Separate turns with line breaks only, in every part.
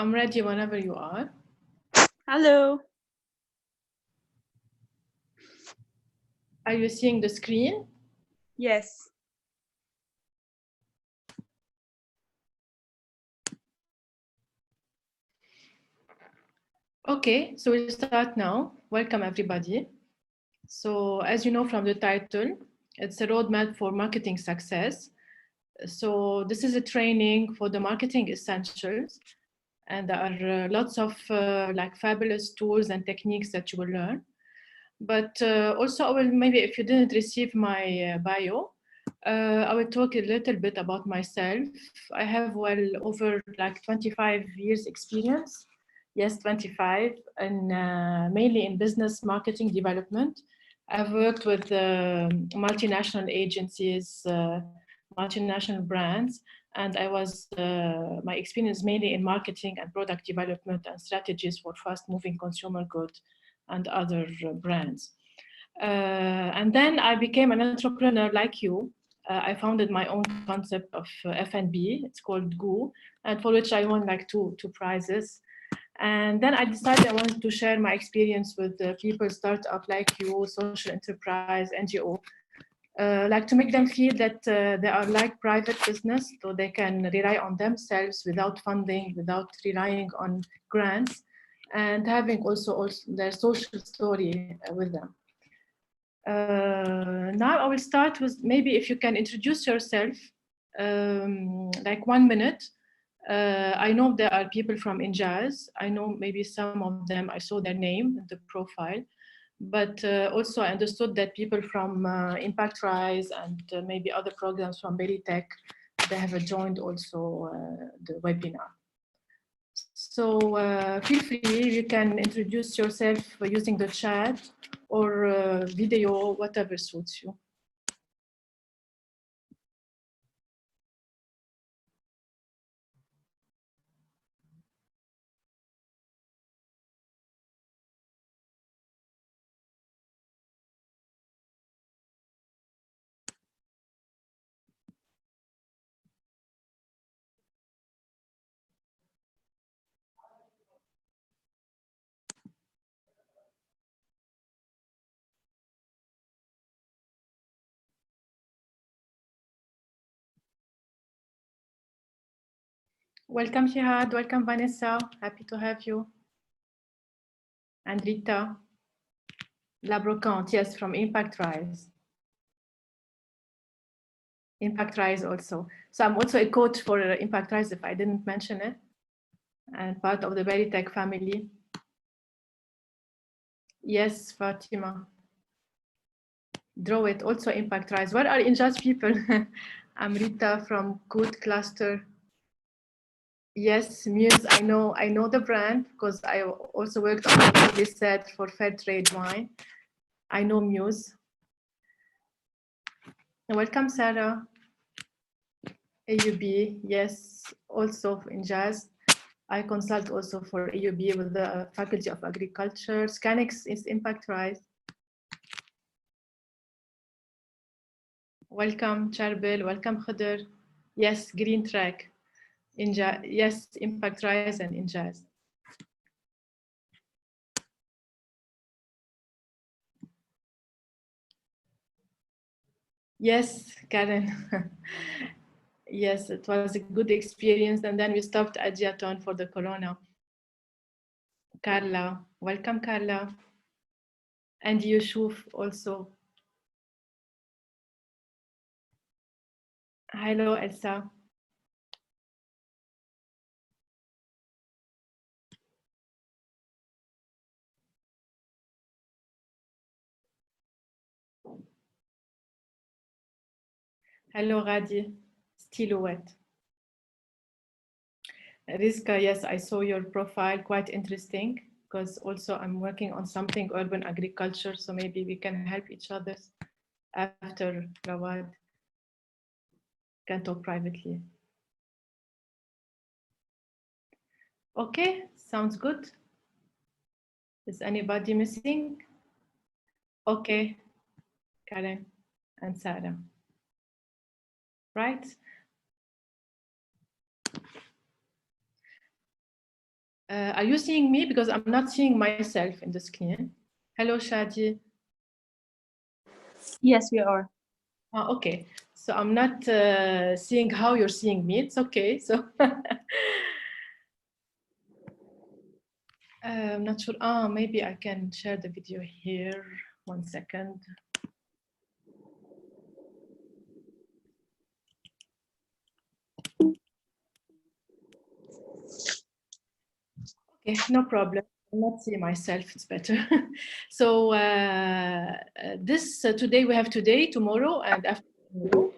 I'm ready whenever you are.
Hello.
Are you seeing the screen?
Yes.
Okay, so we'll start now. Welcome, everybody. So as you know from the title, it's a roadmap for marketing success. So this is a training for the marketing essentials. And there are lots of like fabulous tools and techniques that you will learn. But also, I will maybe if you didn't receive my bio, I will talk a little bit about myself. I have well over like 25 years experience. Yes, 25, and mainly in business marketing development. I've worked with multinational agencies, multinational brands, and I was my experience mainly in marketing and product development and strategies for fast-moving consumer goods and other brands. And then I became an entrepreneur like you. I founded my own concept of F&B. It's called Goo, and for which I won like two prizes. And then I decided I wanted to share my experience with people, startup like you, social enterprise, NGO, like to make them feel that they are like private business, so they can rely on themselves without funding, without relying on grants, and having also their social story with them. Now I will start with maybe if you can introduce yourself, like 1 minute. I know there are people from Injaz. I know maybe some of them, I saw their name in the profile, but also I understood that people from Impact Rise and maybe other programs from Berytech, they have joined also the webinar. So feel free, you can introduce yourself using the chat or video, whatever suits you. Welcome, Shihad. Welcome, Vanessa. Happy to have you. And Rita Labrocante, yes, from Impact Rise. Impact Rise also. So I'm also a coach for Impact Rise, if I didn't mention it, and part of the Berytech family. Yes, Fatima. Draw it, also Impact Rise. Where are Injaz people? I'm Rita from Good Cluster. Yes, Muse, I know the brand because I also worked on the set for Fair Trade Wine. I know Muse. Welcome, Sarah. AUB, yes, also in Jazz. I consult also for AUB with the Faculty of Agriculture. Scanix is Impact Rise. Welcome, Charbel. Welcome, Khader. Yes, Green Track. Yes, Impact Rise and Injaz. Yes, Karen. Yes, it was a good experience. And then we stopped at Diaton for the Corona. Carla, welcome, Carla. And Yusuf also. Hello, Elsa. Hello, Radi. Silhouette. Rizka, yes, I saw your profile, quite interesting, because also I'm working on something urban agriculture, so maybe we can help each other after Rawad can talk privately. Okay, sounds good. Is anybody missing? Okay, Karen and Sarah. Right? Are you seeing me? Because I'm not seeing myself in the screen. Hello, Shadi.
Yes, we are.
Okay, so I'm not seeing how you're seeing me. It's okay. So I'm not sure. Maybe I can share the video here. 1 second. Okay, no problem. I'll not see myself. It's better. So today we have today, tomorrow, and after tomorrow.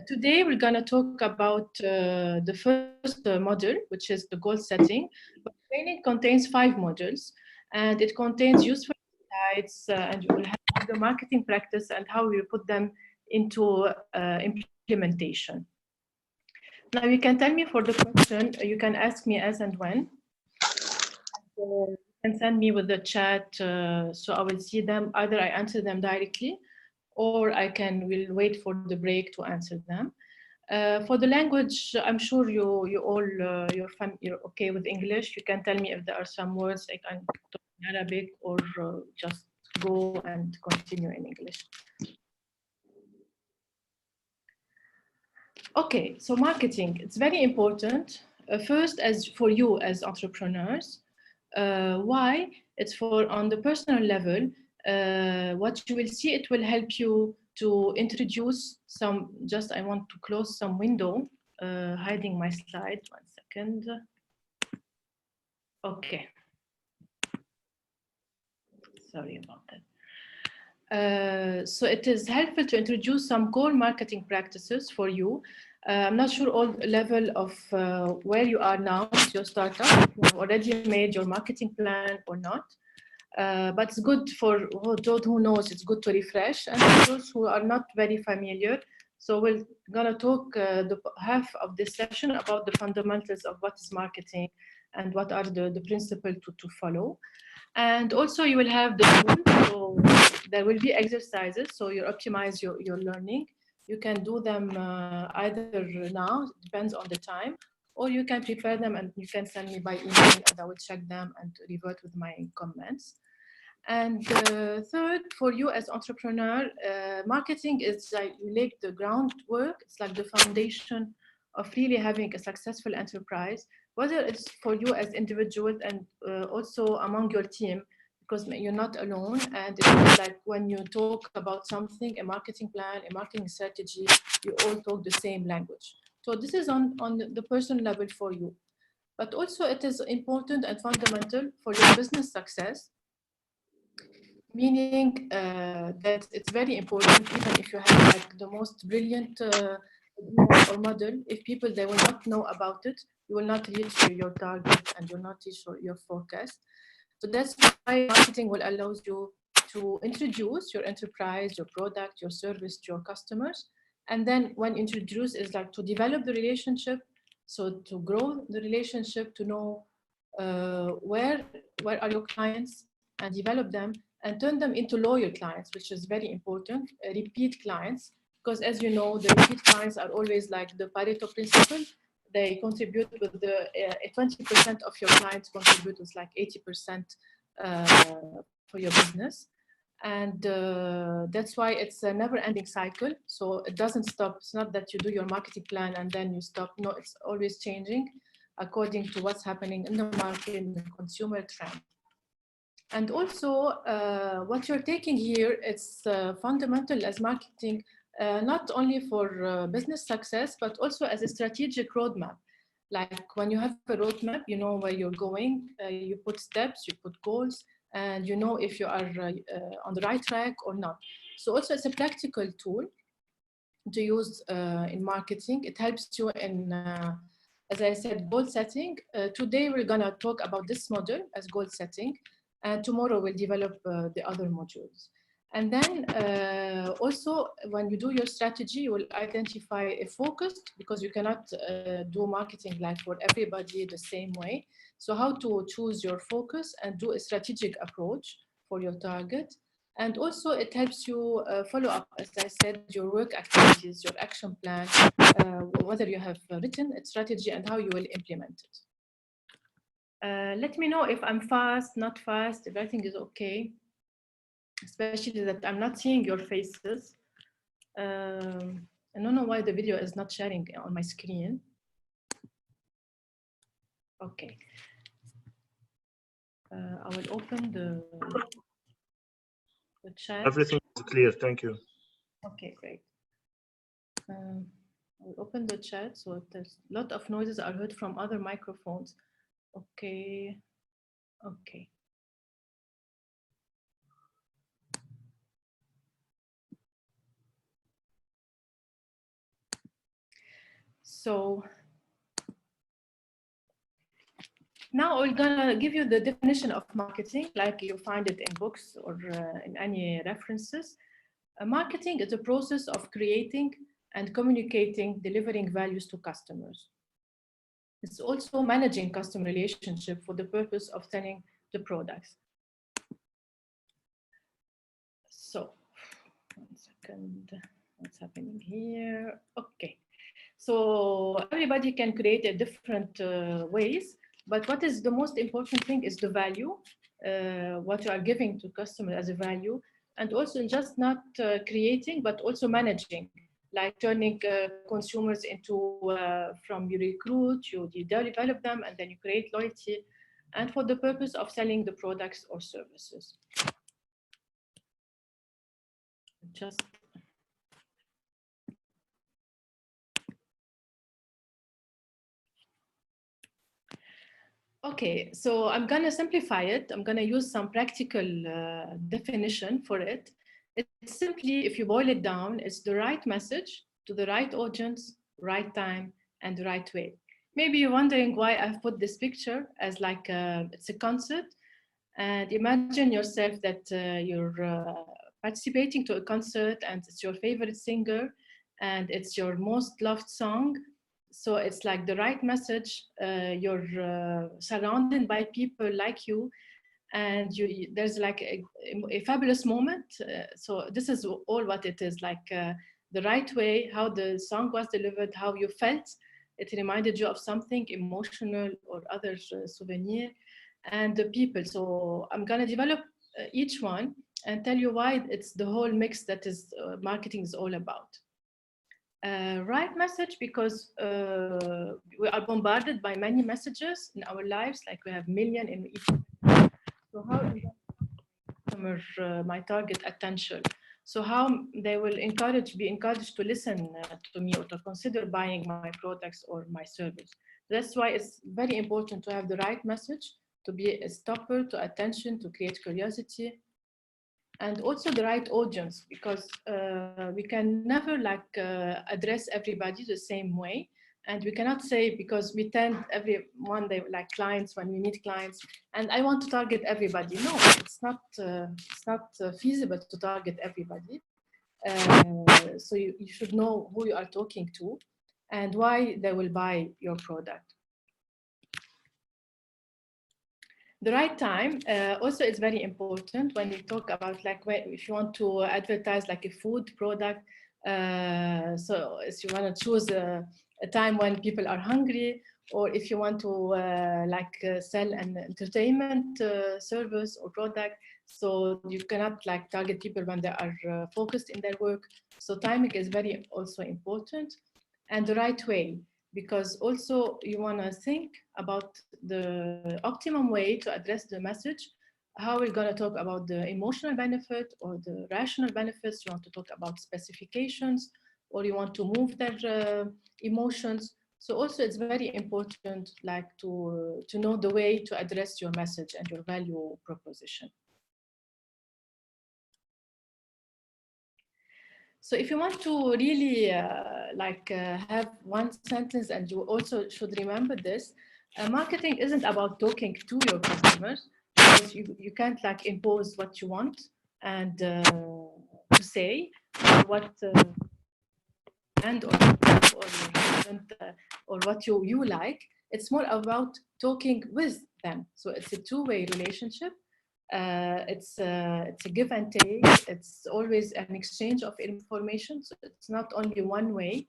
Today we're going to talk about the first module, which is the goal setting. But training contains 5 modules, and it contains useful insights, and you will have the marketing practice and how you put them into implementation. Now you can tell me for the question, you can ask me as and when. You can send me with the chat, so I will see them. Either I answer them directly, or will wait for the break to answer them. For the language, I'm sure you're okay with English. You can tell me if there are some words I can talk in Arabic, or just go and continue in English. Okay, so marketing, it's very important. First, as for you as entrepreneurs, why? It's for on the personal level. What you will see, it will help you to introduce some. Just I want to close some window, hiding my slide. 1 second. Okay. Sorry about that. So it is helpful to introduce some core marketing practices for you. I'm not sure all level of where you are now with your startup, if you have already made your marketing plan or not. But it's good for those who knows, it's good to refresh, and for those who are not very familiar. So we're gonna talk the half of this session about the fundamentals of what is marketing and what are the principles to follow. And also you will have the tools, so there will be exercises, so you optimize your learning. You can do them either now, it depends on the time, or you can prepare them and you can send me by email and I will check them and revert with my comments. And third, for you as entrepreneur, marketing is like you lay the groundwork. It's like the foundation of really having a successful enterprise, whether it's for you as individual and also among your team, because you're not alone. And it's like when you talk about something, a marketing plan, a marketing strategy, you all talk the same language. So this is on the personal level for you. But also it is important and fundamental for your business success, meaning that it's very important, even if you have like the most brilliant idea or model, if people, they will not know about it, you will not reach your target and you'll not reach your forecast. So that's why marketing will allow you to introduce your enterprise, your product, your service to your customers. And then when introduced is like to develop the relationship, so to grow the relationship, to know where are your clients and develop them and turn them into loyal clients, which is very important, repeat clients, because as you know, the repeat clients are always like the Pareto principle. They contribute with the 20% of your clients contribute with like 80% for your business. And that's why it's a never ending cycle. So it doesn't stop. It's not that you do your marketing plan and then you stop. No, it's always changing according to what's happening in the market, in the consumer trend. And also what you're taking here, it's fundamental as marketing, not only for business success, but also as a strategic roadmap. Like when you have a roadmap, you know where you're going, you put steps, you put goals, and you know if you are on the right track or not. So also it's a practical tool to use in marketing. It helps you in, as I said, goal setting. Today we're gonna talk about this module as goal setting, and tomorrow we'll develop the other modules. And then also when you do your strategy, you will identify a focus, because you cannot do marketing like for everybody the same way. So how to choose your focus and do a strategic approach for your target. And also it helps you follow up, as I said, your work activities, your action plan, whether you have written a strategy and how you will implement it. Let me know if I'm fast, not fast, if everything is okay, especially that I'm not seeing your faces. I don't know why the video is not sharing on my screen. Okay. I will open the chat.
Everything is clear, thank you.
Okay, great. I'll open the chat, so there's a lot of noises are heard from other microphones. Okay, okay. So now we're gonna give you the definition of marketing, like you find it in books or in any references. Marketing is a process of creating and communicating, delivering values to customers. It's also managing customer relationship for the purpose of selling the products. So, 1 second, what's happening here? Okay, so everybody can create a different ways, but what is the most important thing is the value, what you are giving to customer as a value, and also just not creating, but also managing, like turning consumers into, from you recruit, you develop them, and then you create loyalty, and for the purpose of selling the products or services. Just okay, so I'm gonna simplify it. I'm gonna use some practical definition for it. It's simply, if you boil it down, it's the right message to the right audience, right time, and the right way. Maybe you're wondering why I've put this picture as like it's a concert. And imagine yourself that you're participating to a concert and it's your favorite singer and it's your most loved song. So it's like the right message. You're surrounded by people like you, and there's like a fabulous moment. So this is all what it is, like the right way, how the song was delivered, how you felt. It reminded you of something emotional or other souvenir, and the people. So I'm gonna develop each one and tell you why it's the whole mix that is marketing is all about. Right message, because we are bombarded by many messages in our lives, like we have million in each. So how customer, my target attention? So how they will be encouraged to listen to me or to consider buying my products or my service. That's why it's very important to have the right message, to be a stopper to attention, to create curiosity, and also the right audience, because we can never like address everybody the same way. And we cannot say, because we tend everyone, they like clients, when we meet clients, and I want to target everybody. No, it's not feasible to target everybody. So you should know who you are talking to and why they will buy your product. The right time also is very important when you talk about, like, if you want to advertise like a food product. So if you want to choose a time when people are hungry, or if you want to sell an entertainment service or product, so you cannot like target people when they are focused in their work. So timing is very also important, and the right way, because also you want to think about the optimum way to address the message. How we're going to talk about the emotional benefit or the rational benefits. You want to talk about specifications, or you want to move their emotions. So also it's very important, like to know the way to address your message and your value proposition. So if you want to really have one sentence, and you also should remember this, marketing isn't about talking to your customers, because you can't like impose what you want and to say, or what or what you like. It's more about talking with them. So it's a two-way relationship. It's a give and take. It's always an exchange of information. So it's not only one way.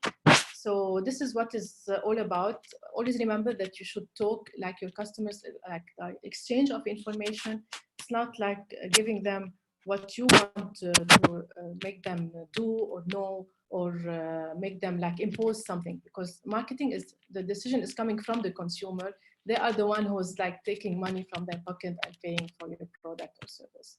So this is what is all about. Always remember that you should talk like your customers, like exchange of information. It's not like giving them what you want to make them do or know, or make them like impose something, because marketing is, the decision is coming from the consumer. They are the one who's like taking money from their pocket and paying for your product or service.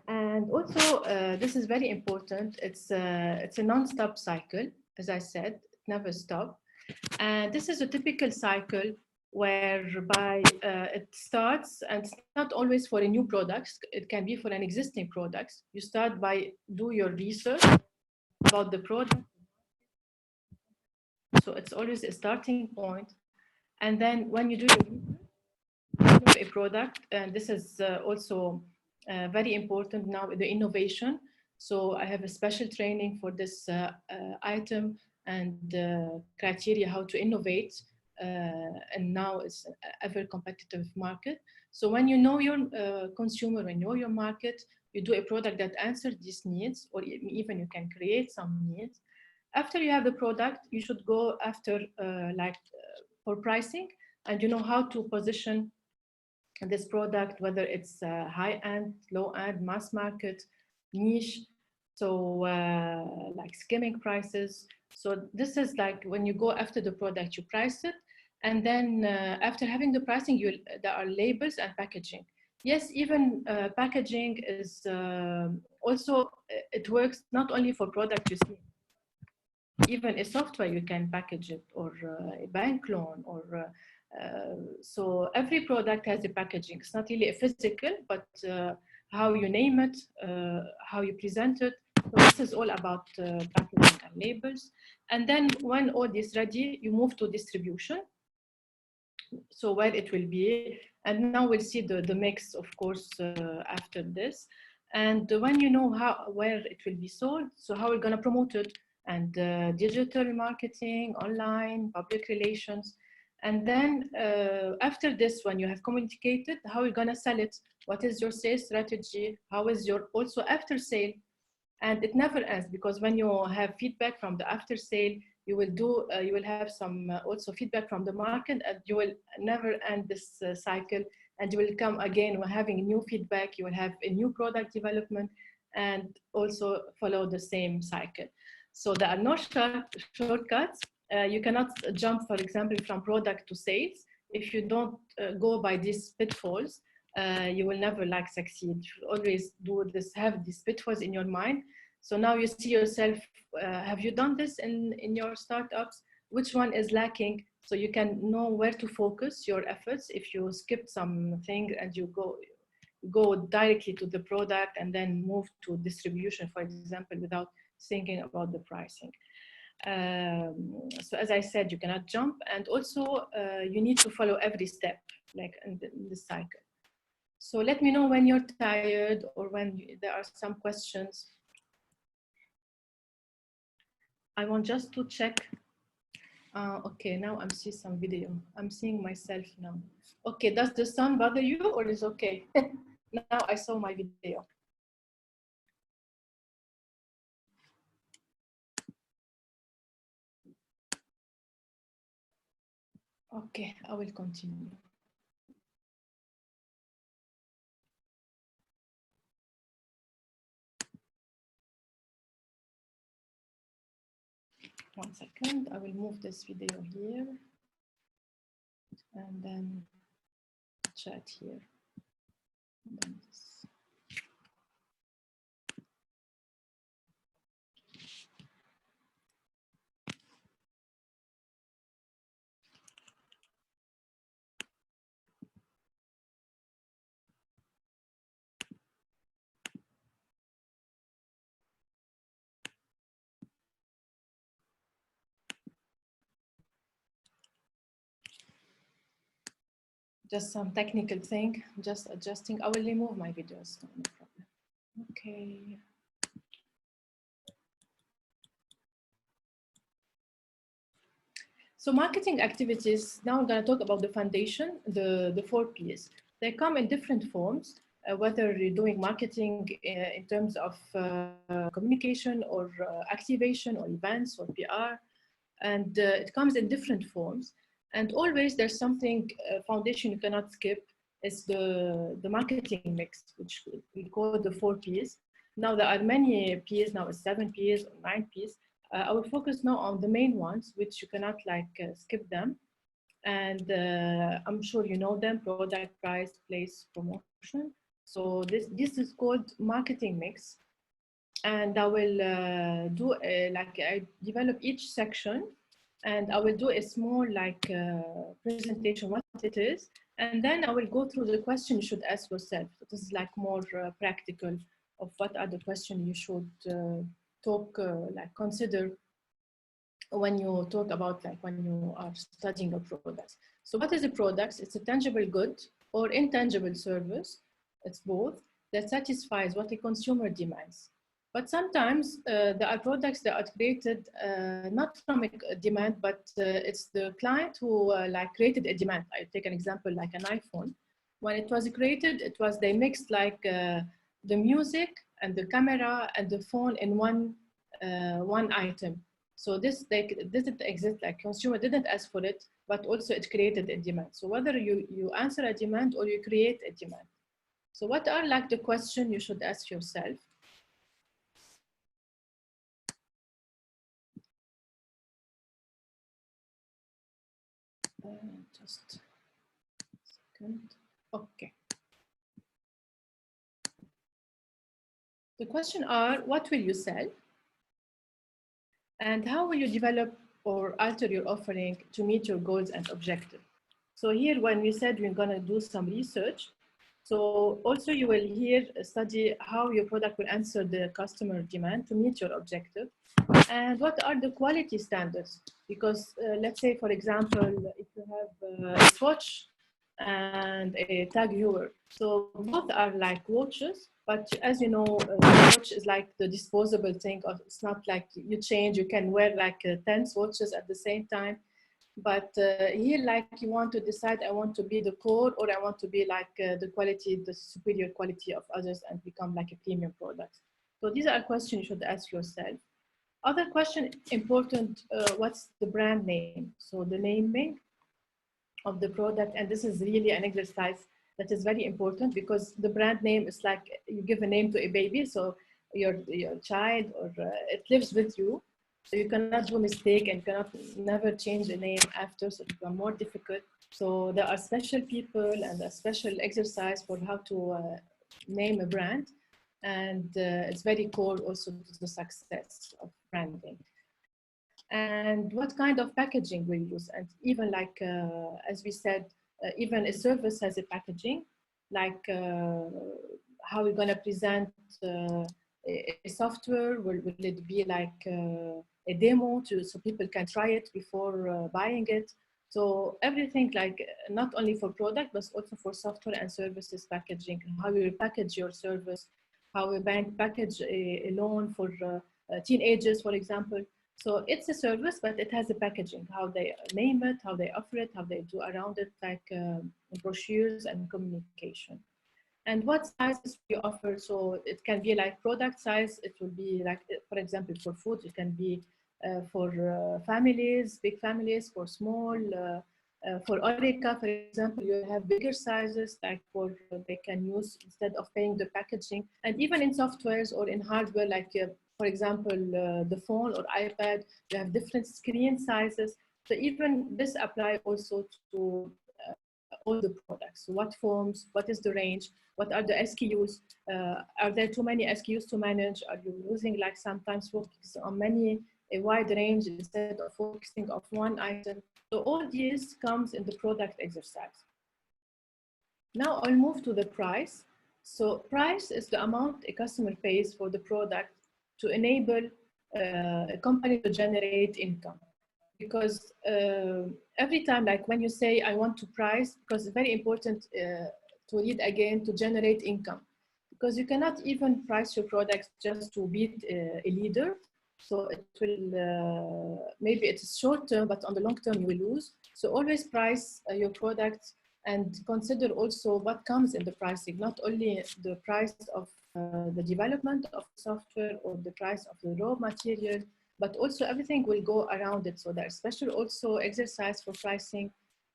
And also, this is very important. It's a non-stop cycle, as I said, it never stops. And this is a typical cycle whereby it starts, and it's not always for a new product. It can be for an existing product. You start by do your research about the product. So it's always a starting point. And then when you do a product, and this is also very important now, the innovation. So I have a special training for this item and criteria how to innovate. And now it's an ever competitive market. So when you know your consumer, when you know your market, you do a product that answers these needs, or even you can create some needs. After you have the product, you should go after for pricing, and you know how to position this product, whether it's high-end, low-end, mass market, niche, so like skimming prices. So this is like when you go after the product, you price it, and then after having the pricing, there are labels and packaging. Yes, even packaging is also, it works not only for product you see. Even a software, you can package it, or a bank loan, or so every product has a packaging. It's not really a physical, but how you name it, how you present it. So this is all about packaging and labels. And then when all is ready, you move to distribution. So where it will be, and now we'll see the mix, of course, after this. And when you know where it will be sold, so how we're going to promote it, and digital marketing, online, public relations. And then after this, when you have communicated how you're going to sell it, what is your sales strategy, how is your also after sale. And it never ends, because when you have feedback from the after sale, you will have some also feedback from the market, and you will never end this cycle. And you will come again when having new feedback, you will have a new product development, and also follow the same cycle. So there are no shortcuts. You cannot jump, for example, from product to sales. If you don't go by these pitfalls, you will never succeed. You should always do this, have these pitfalls in your mind. So now you see yourself, have you done this in your startups? Which one is lacking? So you can know where to focus your efforts. If you skip something and you go directly to the product and then move to distribution, for example, without thinking about the pricing. So as I said, you cannot jump, and also you need to follow every step, like in the cycle. So let me know when you're tired, or when there are some questions. I want just to check. Okay, now I'm seeing some video. I'm seeing myself now. Okay, does the sun bother you, or is okay? Now I saw my video. Okay, I will continue. One second, I will move this video here and then chat here. Then this. Just some technical thing, just adjusting. I will remove my videos, no problem. Okay. So marketing activities, now I'm going to talk about the foundation, the 4 Ps. They come in different forms. whether you're doing marketing in terms of communication or activation or events or PR. And it comes in different forms. And always there's something, foundation you cannot skip, is the marketing mix, which we call the 4 Ps. Now there are many Ps, now it's 7 Ps or 9 Ps. I will focus now on the main ones, which you cannot skip them. And I'm sure you know them: product, price, place, promotion. So this is called marketing mix. And I will I develop each section, and I will do a small presentation what it is, and then I will go through the question you should ask yourself. So this is more practical of what are the questions you should consider when you talk about when you are studying a product. So what is a product? It's a tangible good or intangible service. It's both, that satisfies what a consumer demands. But sometimes there are products that are created not from a demand, but it's the client who created a demand. I take an example like an iPhone. When it was created, they mixed the music and the camera and the phone in one item. So this didn't exist, consumer didn't ask for it, but also it created a demand. So whether you answer a demand or you create a demand. So what are the question you should ask yourself? Just a second. Okay. The question are, what will you sell? And how will you develop or alter your offering to meet your goals and objectives? So here, when we said we're going to do some research, so also you will here study how your product will answer the customer demand to meet your objective. And what are the quality standards? Because let's say, for example, if you have a watch and a tag viewer, so both are like watches, but as you know, watch is like the disposable thing. It's not like you change, you can wear 10 watches at the same time. But here, you want to decide, I want to be the core, or I want to be the quality, the superior quality of others, and become a premium product. So these are questions you should ask yourself. Other question important, what's the brand name? So the naming of the product, and this is really an exercise that is very important, because the brand name is like you give a name to a baby, so your child, or it lives with you. So you cannot do a mistake and cannot never change a name after, so it becomes more difficult. So there are special people and a special exercise for how to name a brand. And it's very core also to the success of branding. And what kind of packaging we use. And even as we said, even a service has a packaging, how we're going to present a software. Will it be a demo so people can try it before buying it? So everything, not only for product, but also for software and services packaging, how you package your service, how a bank package a loan for teenagers, for example. So it's a service, but it has a packaging, how they name it, how they offer it, how they do around it, brochures and communication. And what sizes we offer? So it can be product size. It will be for example, for food, it can be for families, big families, for small. For Orica, for example, you have bigger sizes, they can use instead of paying the packaging. And even in softwares or in hardware, for example, the phone or iPad, you have different screen sizes. So even this applies also to all the products. So what forms, what is the range, what are the SKUs? Are there too many SKUs to manage? Are you using sometimes focus on a wide range instead of focusing on one item? So all these comes in the product exercise. Now I'll move to the price. So price is the amount a customer pays for the product to enable a company to generate income. Because every time, when you say, I want to price, because it's very important to read again, to generate income. Because you cannot even price your products just to beat a leader. So it will, maybe it's short term, but on the long term you will lose. So always price your products and consider also what comes in the pricing, not only the price of the development of software or the price of the raw material, but also everything will go around it. So there's special also exercise for pricing.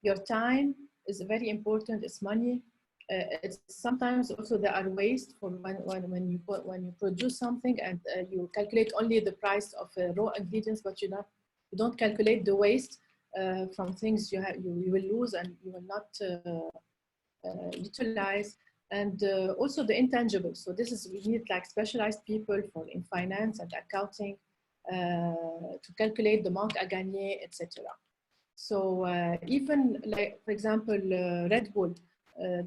Your time is very important, it's money. It's sometimes also there are waste for when you produce something and you calculate only the price of raw ingredients, but you don't calculate the waste from things you will lose and you will not utilize, and also the intangibles. So this is, we need like specialized people for in finance and accounting to calculate the manque à gagner, etc. So even like, for example, Red Bull,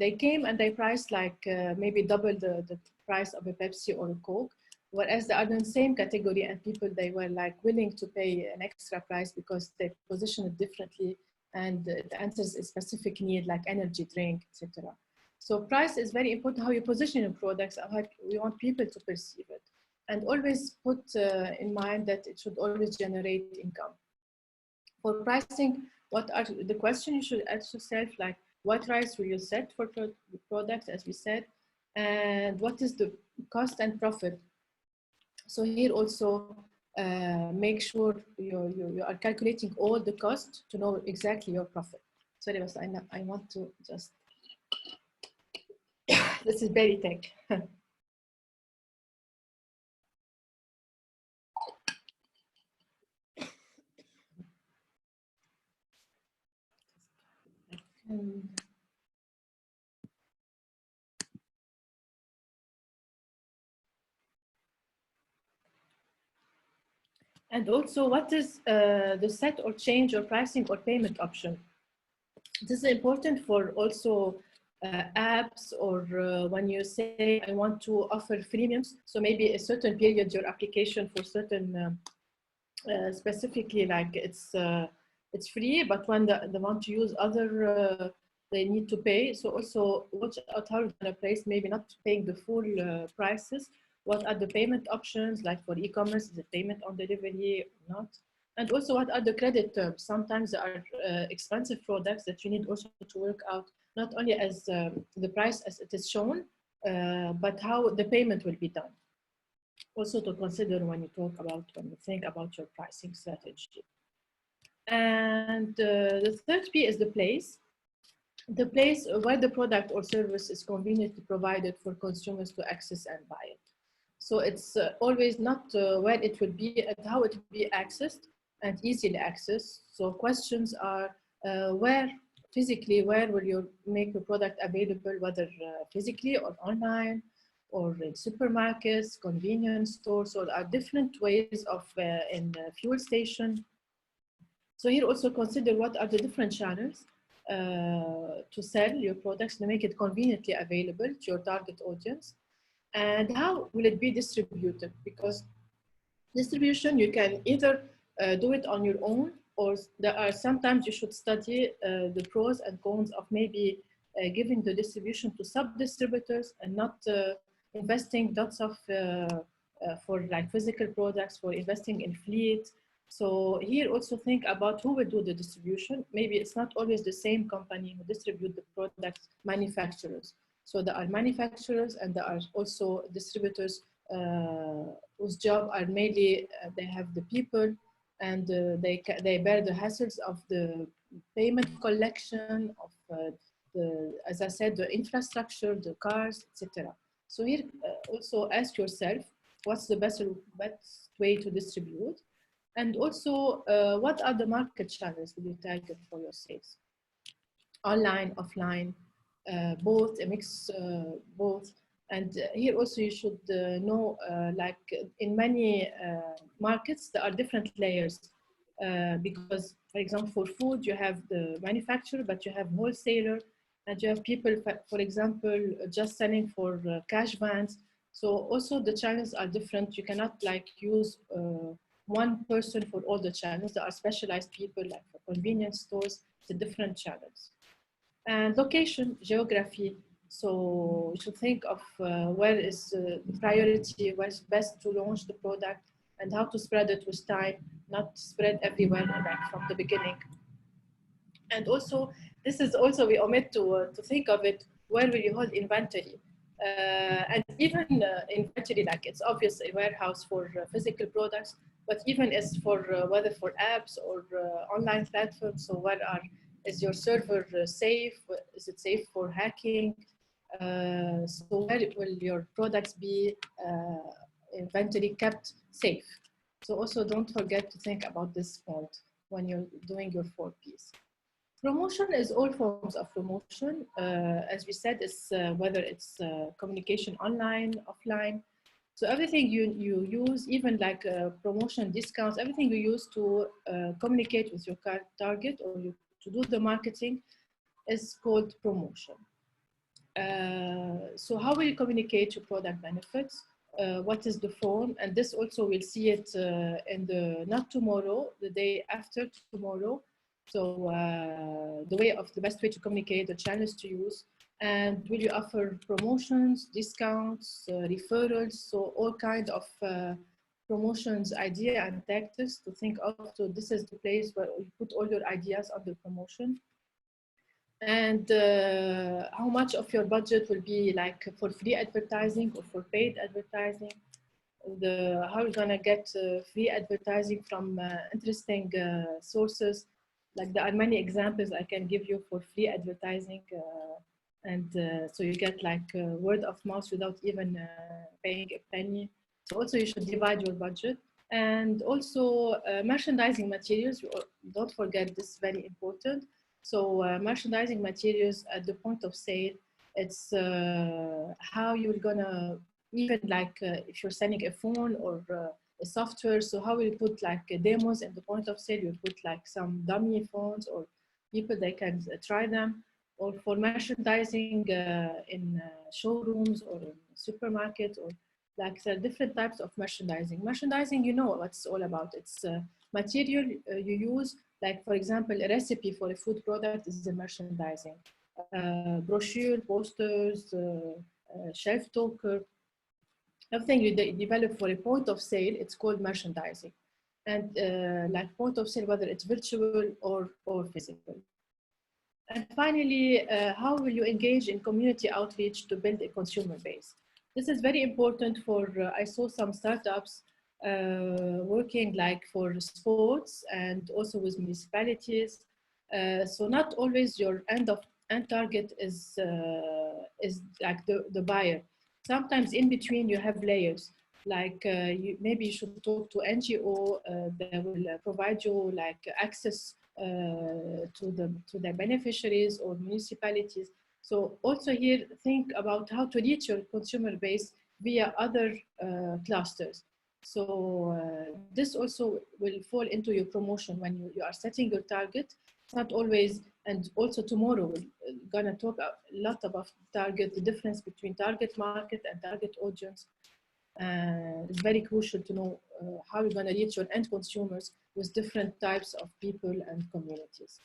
they came and they priced like maybe double the price of a Pepsi or a Coke, whereas they are in the same category and people, they were like willing to pay an extra price because they position it differently and it answers a specific need like energy drink, etc. So price is very important, how you position your products, how we want people to perceive it. And always put in mind that it should always generate income. For pricing, what are the question you should ask yourself, like what price will you set for products, as we said, and what is the cost and profit. So here also make sure you are calculating all the costs to know exactly your profit. Sorry, but I want to just, this is Berytech. And also, what is the set or change or pricing or payment option? This is important for also apps, or when you say, I want to offer freemiums. So maybe a certain period, your application for certain, specifically like it's free, but when they want to use other, they need to pay. So also watch out how you're gonna place, maybe not paying the full prices. What are the payment options, like for e-commerce, is it payment on delivery or not? And also what are the credit terms? Sometimes there are expensive products that you need also to work out, not only as the price as it is shown, but how the payment will be done. Also to consider when you think about your pricing strategy. And the third P is the place. The place where the product or service is conveniently provided for consumers to access and buy it. So it's always not where it will be and how it will be accessed and easily accessed. So questions are where physically, where will you make your product available, whether physically or online, or in supermarkets, convenience stores, or are different ways of in fuel station. So here also consider what are the different channels to sell your products to make it conveniently available to your target audience, and how will it be distributed? Because distribution, you can either do it on your own, or there are sometimes you should study the pros and cons of maybe giving the distribution to sub-distributors and not investing lots of for like physical products, for investing in fleet. So here also think about who will do the distribution. Maybe it's not always the same company who distribute the products, manufacturers. So there are manufacturers and there are also distributors whose job are mainly, they have the people and they bear the hassles of the payment collection, of as I said, the infrastructure, the cars, etc. So here also ask yourself, what's the best way to distribute? And also, what are the market channels that you target for your sales? Online, offline, both, a mix, both. And here also you should know, like in many markets, there are different layers. Because, for example, for food, you have the manufacturer, but you have wholesaler, and you have people, for example, just selling for cash vans. So also the channels are different. You cannot like use one person for all the channels. There are specialized people, like for convenience stores, the different channels. And location, geography. So you should think of where is the priority, where's best to launch the product, and how to spread it with time, not spread everywhere like from the beginning. And also This is also, we omit to think of it, where will you hold inventory? And even inventory, like it's obvious a warehouse for physical products, but even as for whether for apps or online platforms, so is your server safe? Is it safe for hacking? So where will your products be inventory kept safe? So also don't forget to think about this point when you're doing your 4Ps. Promotion is all forms of promotion. As we said, is whether it's communication online, offline. So everything you use, even like promotion discounts, everything you use to communicate with your target or to do the marketing is called promotion. So how will you communicate your product benefits? What is the form? And this also we'll see it in the, not tomorrow, the day after tomorrow. So the best way to communicate, the channels to use, and will you offer promotions, discounts, referrals, so all kinds of promotions, idea and tactics to think of. So this is the place where you put all your ideas under promotion. And how much of your budget will be like for free advertising or for paid advertising? How you're gonna get free advertising from interesting sources. Like there are many examples I can give you for free advertising, and so you get like word of mouth without even paying a penny. So also you should divide your budget. And also merchandising materials, don't forget this is very important. So merchandising materials at the point of sale, it's how you're gonna, even like if you're selling a phone or a software, so how will you put like demos at the point of sale? You put like some dummy phones or people they can try them, or for merchandising in showrooms or in supermarkets, or like there are different types of merchandising. Merchandising, you know what it's all about. It's material you use, like for example, a recipe for a food product is a merchandising. Brochure, posters, shelf talker, everything you develop for a point of sale, it's called merchandising. And like point of sale, whether it's virtual or physical. And finally, how will you engage in community outreach to build a consumer base? This is very important for, I saw some startups working like for sports and also with municipalities. So not always your end target is like the buyer. Sometimes in between you have layers. Like maybe you should talk to NGO that will provide you like access to their beneficiaries or municipalities. So also here, think about how to reach your consumer base via other clusters. So this also will fall into your promotion when you are setting your target. It's not always, and also tomorrow we're gonna talk a lot about target, the difference between target market and target audience. It's very crucial to know how you're gonna reach your end consumers with different types of people and communities.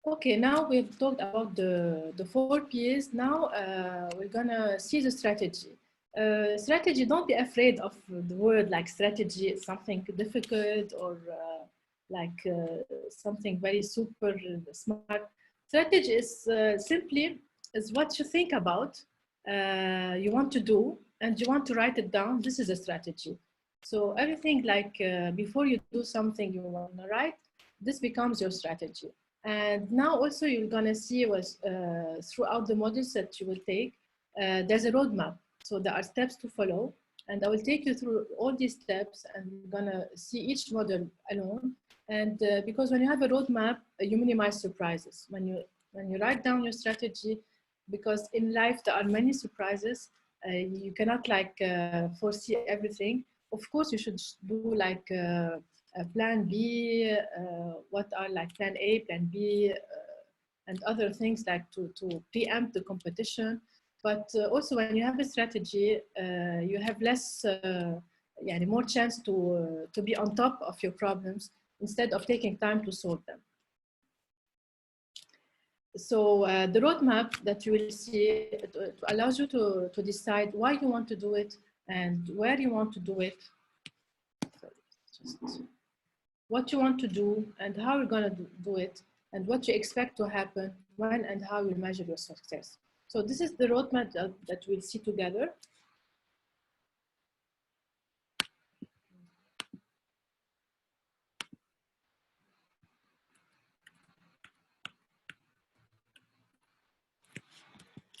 Okay, now we've talked about the 4Ps. Now we're gonna see the strategy. Strategy, don't be afraid of the word like strategy. It's something difficult or something very super smart. Strategy is simply is what you think about, you want to do, and you want to write it down. This is a strategy. So everything like before you do something you want to write, this becomes your strategy. And now also you're gonna see was throughout the modules that you will take, there's a roadmap. So there are steps to follow, and I will take you through all these steps, and we're gonna see each module alone. And because when you have a roadmap, you minimize surprises. When you write down your strategy, because in life there are many surprises, you cannot like foresee everything. Of course, you should do like plan B, what are like plan A, plan B, and other things like to preempt the competition. But also when you have a strategy, you have less, more chance to be on top of your problems instead of taking time to solve them. So the roadmap that you will see, it allows you to decide why you want to do it and where you want to do it. what you want to do and how you're going to do it, and what you expect to happen, when and how you measure your success. So this is the roadmap that we'll see together.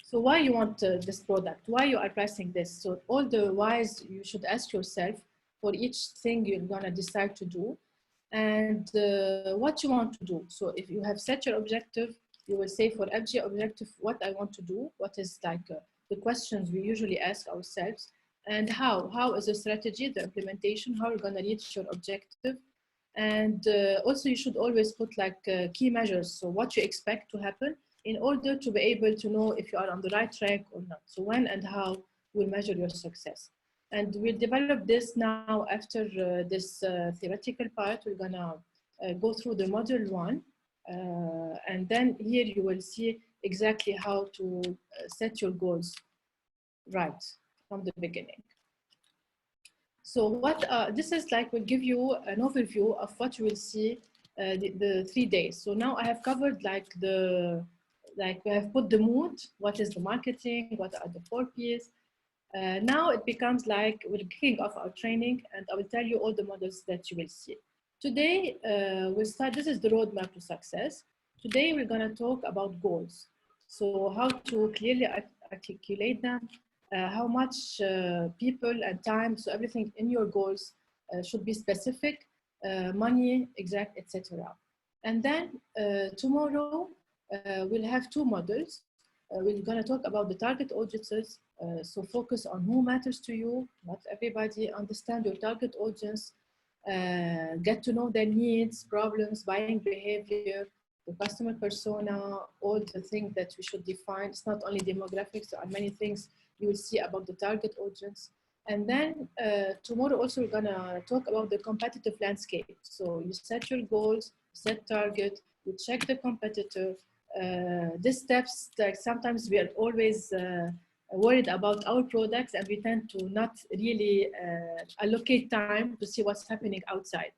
So why you want this product? Why you are pricing this? So all the whys you should ask yourself for each thing you're gonna decide to do, and what you want to do. So if you have set your objective, you will say for every objective what I want to do, what is like the questions we usually ask ourselves, and how is the strategy, the implementation, how you're gonna reach your objective. And also you should always put like key measures, so what you expect to happen, in order to be able to know if you are on the right track or not. So when and how we'll measure your success. And we'll develop this now after this theoretical part. We're gonna go through the module 1. And then here you will see exactly how to set your goals right from the beginning. So what this is like will give you an overview of what you will see the 3 days. So now I have covered like we have put the mood, what is the marketing, what are the 4 Ps. Now it becomes like we're kicking off our training, and I will tell you all the models that you will see. Today, we'll start, this is the roadmap to success. Today, we're gonna talk about goals. So how to clearly articulate them, how much people and time, so everything in your goals should be specific, money, exact, etc. And then tomorrow, we'll have 2 models. We're going to talk about the target audiences. So focus on who matters to you, not everybody. Understand your target audience, get to know their needs, problems, buying behavior, the customer persona, all the things that we should define. It's not only demographics, there are many things you will see about the target audience. And then tomorrow also we're gonna talk about the competitive landscape. So you set your goals, set target, you check the competitor. These steps, like sometimes we are always worried about our products, and we tend to not really allocate time to see what's happening outside.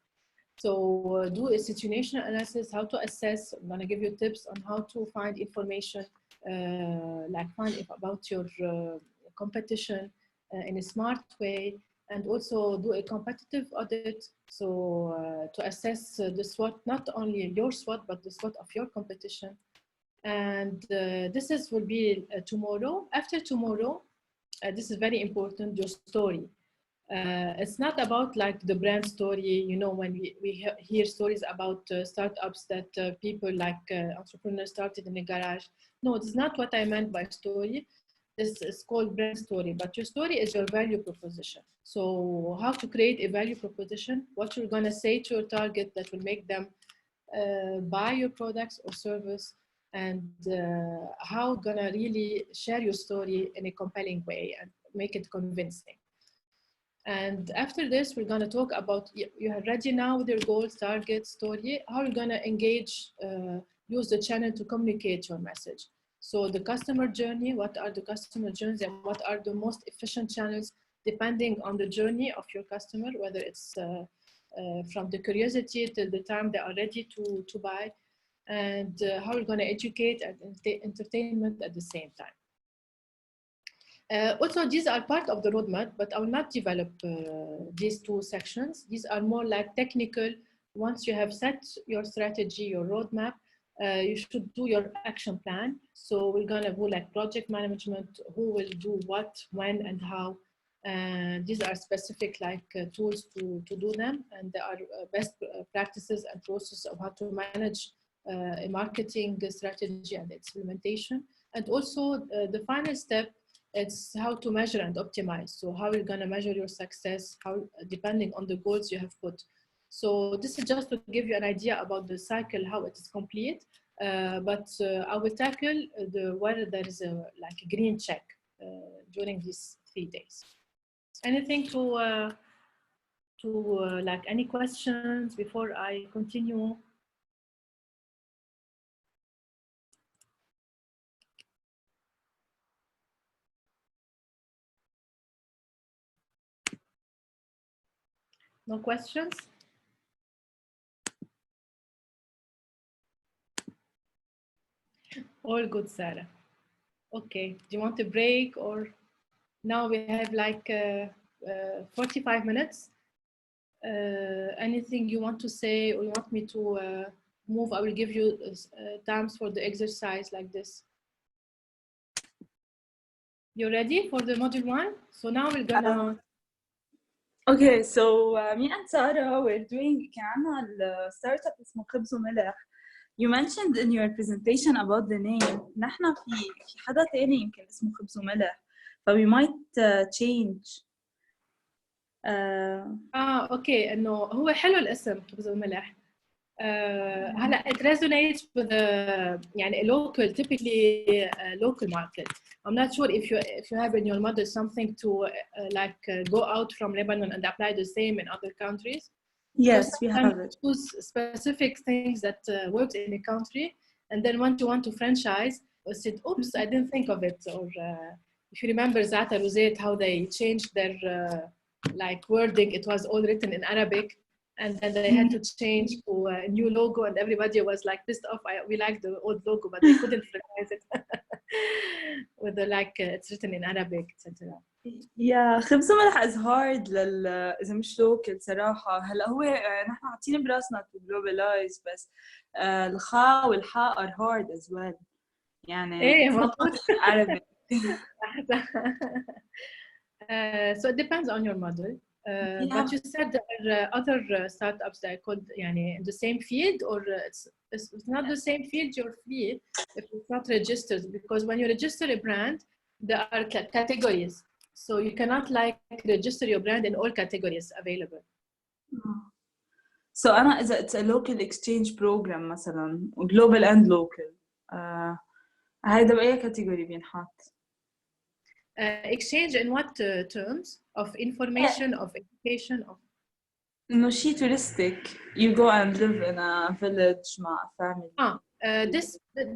So do a situation analysis, how to assess. I'm gonna give you tips on how to find information, like find about your competition in a smart way, and also do a competitive audit. So to assess the SWOT, not only your SWOT, but the SWOT of your competition. And this will be tomorrow. After tomorrow, this is very important, your story. It's not about like the brand story, you know, when we hear stories about startups that people like entrepreneurs started in a garage. No, it's not what I meant by story. This is called brand story, but your story is your value proposition. So how to create a value proposition, what you're gonna say to your target that will make them buy your products or service, and how gonna really share your story in a compelling way and make it convincing. And after this, we're gonna talk about, you are ready now with your goals, targets, story, how you're gonna engage, use the channel to communicate your message. So the customer journey, what are the customer journeys and what are the most efficient channels depending on the journey of your customer, whether it's from the curiosity till the time they are ready to buy, and how you're gonna educate and entertainment at the same time. Also, these are part of the roadmap, but I will not develop these 2 sections. These are more like technical. Once you have set your strategy, your roadmap, you should do your action plan. So we're gonna do like project management, who will do what, when, and how. These are specific like tools to do them, and there are best practices and processes of how to manage a marketing strategy and its implementation. And also the final step, it's how to measure and optimize. So how you're gonna measure your success, how depending on the goals you have put. So this is just to give you an idea about the cycle, how it is complete. But I will tackle whether there is a like a green check during these 3 days. Anything to like any questions before I continue? No questions? All good, Sarah. Okay. Do you want a break or now we have like 45 minutes? Anything you want to say or you want me to move? I will give you times for the exercise like this. You ready for the module 1? So now we're gonna...
Okay, so me and Sarah we're doing كان عنا الستارت اب اسمه خبز وملح. You mentioned in your presentation about the name. نحن في حدا تاني يمكن اسمه خبز وملح. we might change.
اوكي انه هو حلو الاسم خبز وملح. هلا it resonates with يعني a local, typically a local market. I'm not sure if you have in your model something to go out from Lebanon and apply the same in other countries.
Yes, we have it.
Choose specific things that works in a country, and then once you want to franchise, you said, "Oops, I didn't think of it." Or if you remember Zata Rosette, how they changed their wording, it was all written in Arabic. And then they had to change to a new logo, and everybody was like pissed off. We like the old logo, but they couldn't recognize it with the it's written in Arabic, etc.
Yeah, خبز وملح is hard إذا مش local صراحة. هلا هو نحن حاطين براسنا to globalize بس الخاء والحاء are hard as well. يعني
إيه
it's not Arabic.
So it depends on your model. But you said there are other startups that could in the same field, or it's not the same field, you're free if it's not registered, because when you register a brand, there are categories. So you cannot register your brand in all categories available.
So أنا إذا it's a local exchange program مثلا global and local هيدا بأي category بينحط؟
Exchange in what terms? Of information, of education, of...
No, شيء touristic. You go and live in a village مع a family.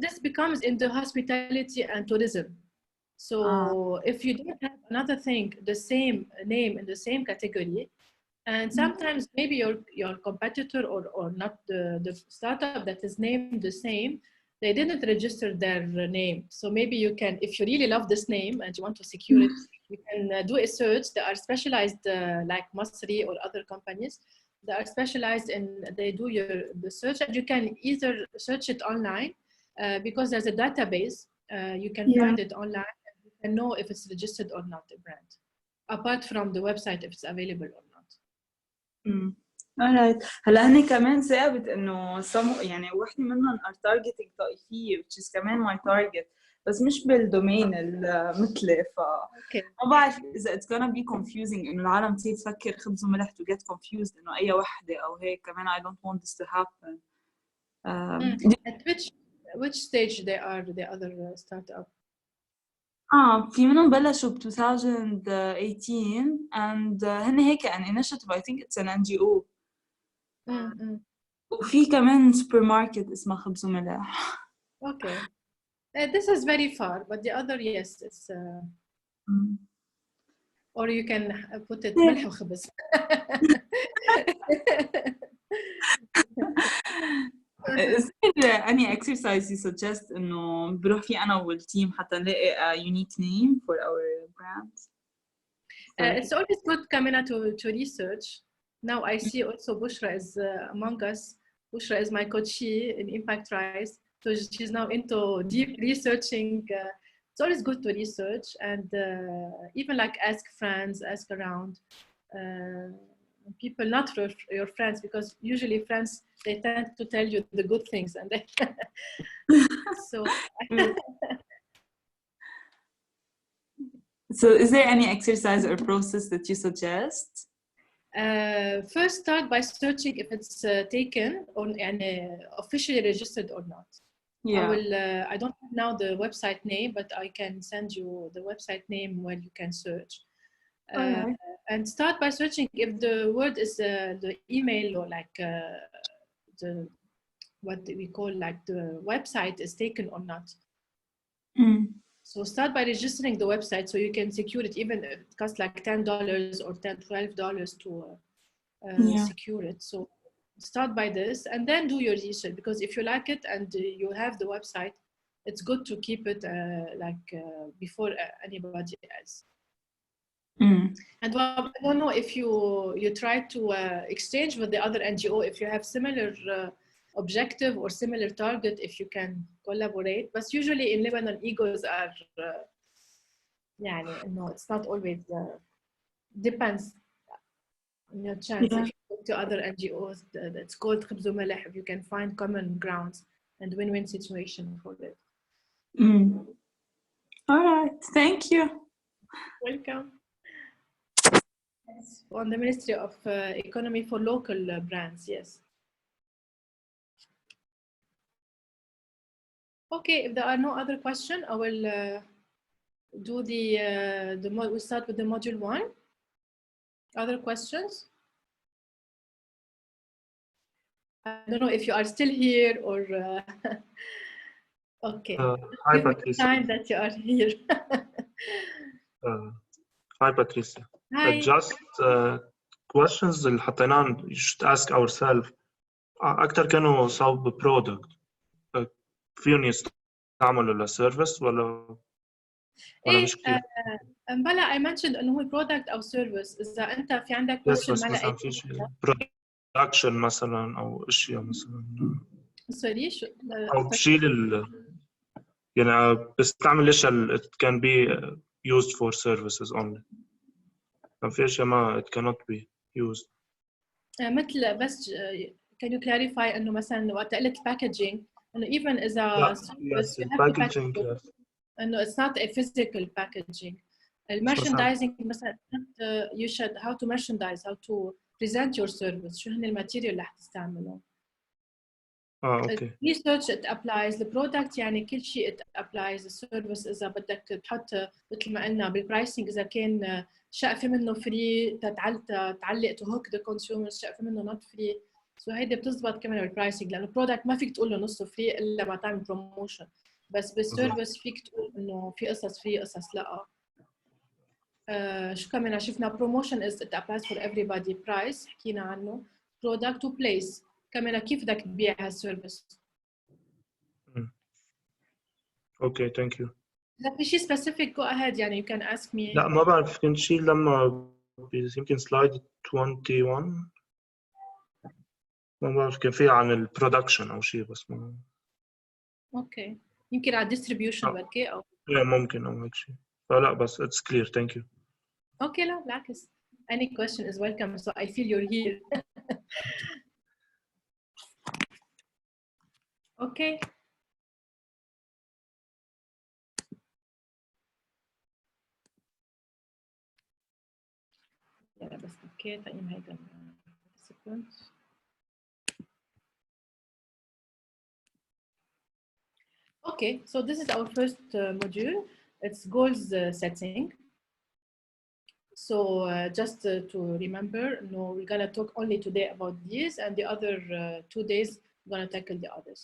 This becomes in the hospitality and tourism. So if you don't have another thing, the same name in the same category, and sometimes maybe your competitor or not the startup that is named the same, they didn't register their name. So maybe you can, if you really love this name and you want to secure it, you can do a search. They are specialized like Masri or other companies. They are specialized in, they do the search, and you can either search it online because there's a database. You can find it online and you can know if it's registered or not, a brand, apart from the website if it's available or not.
alright. هلا هني كمان ثابت إنه يعني واحدة منهم are targeting طائفية which is كمان my target بس مش بالدومين المثلي ما بعرف إذا it's gonna be confusing إنه العالم تصير تفكر خبز وملح to get confused إنه أي وحدة أو هيك كمان I don't want this to happen.
At which stage they are the other startup?
في منهم بلشوا ب 2018 and هن هيك an initiative. I think it's an NGO. وفي كمان سوبر ماركت اسمها خبز وملح.
Okay. This is very far, but the other, yes, it's or you can put it ملح وخبز.
Is there any exercise you suggest إنه بروح فيه أنا والتيم حتى نلاقي a unique name for our brand?
It's always good, Kamina, to research. Now I see also Bushra is among us. Bushra is my coachee in Impact Rise. So she's now into deep researching. It's always good to research and even ask friends, ask around. People, not your friends, because usually friends, they tend to tell you the good things and they so
So is there any exercise or process that you suggest?
First start by searching if it's taken on and officially registered or not. I don't have now the website name, but I can send you the website name where you can search. And start by searching if the word is the email or the what we call the website is taken or not. So start by registering the website so you can secure it, even if it costs $10 or $12 to secure it. So start by this and then do your research, because if you like it and you have the website, it's good to keep it before anybody else. And I don't know if you try to exchange with the other NGO, if you have similar objective or similar target, if you can collaborate. But usually in Lebanon, egos are, it's not always, depends on your chance.
Yeah.
If you talk to other NGOs, it's called خبز وملح, if you can find common grounds and win-win situation for it.
All right, thank you.
Welcome. On the Ministry of Economy for local brands, yes. Okay, if there are no other questions, I will do we start with the module 1. Other questions? I don't know if you are still here or okay.
Hi, Patricia.
Time that you are here.
Hi, Patricia.
Hi.
Just questions اللي حطيناهم you should ask ourselves. أكتر كانوا صوب product. فيهم يستعملوا للسيرفيس ولا مش كتير؟
بلا I mentioned إنه هو product أو service. إذا أنت في عندك question
بس مثلا في شيء production مثلا أو أشياء مثلا.
سوري شو؟
أو بشيل يعني بستعمل أشياء it can be used for services only. في أشياء ما it cannot be used.
مثل بس can you clarify إنه مثلا وقت قلت packaging إنه even إذا
yes, packaging yes.
إنه it's not a physical packaging. Merchandising مثلا you should how to merchandise, how to present your service. شو هن الماتيريال اللي حتستعمله.
اوكي.
Research it applies the product يعني كل شيء it applies the service. إذا بدك تحط مثل ما قلنا بالبرايسنج إذا كان شقفة منه فري تعلق to hook the consumers، شقفة منه not free. سو هيدي بتزبط كمان بالبرايسنج لأنه product ما فيك تقول له نصه فري إلا ما تعمل بروموشن. بس بالسيرفيس فيك تقول إنه في قصص فري قصص لا. شو كمان شفنا promotion is it applies for everybody. price حكينا عنه. product to place كمان كيف بدك تبيع هالسيرفيس.
اوكي ثانك يو.
إذا في شيء specific go ahead يعني you can ask me.
لا ما بعرف كنت شيء لما يمكن سلايد 21 ما بعرف كان فيها عن البرودكشن او شيء بس ما.
اوكي يمكن على distribution بركي او
لا ممكن او هيك شيء فلا بس it's clear thank you.
اوكي لا بالعكس any question is welcome so I feel you're here. اوكي يلا بس اوكي تقييم هيدا sequence. Okay, so this is our first module. It's goals setting. So just to remember, no, we're gonna talk only today about these, and the other 2 days we're gonna tackle the others.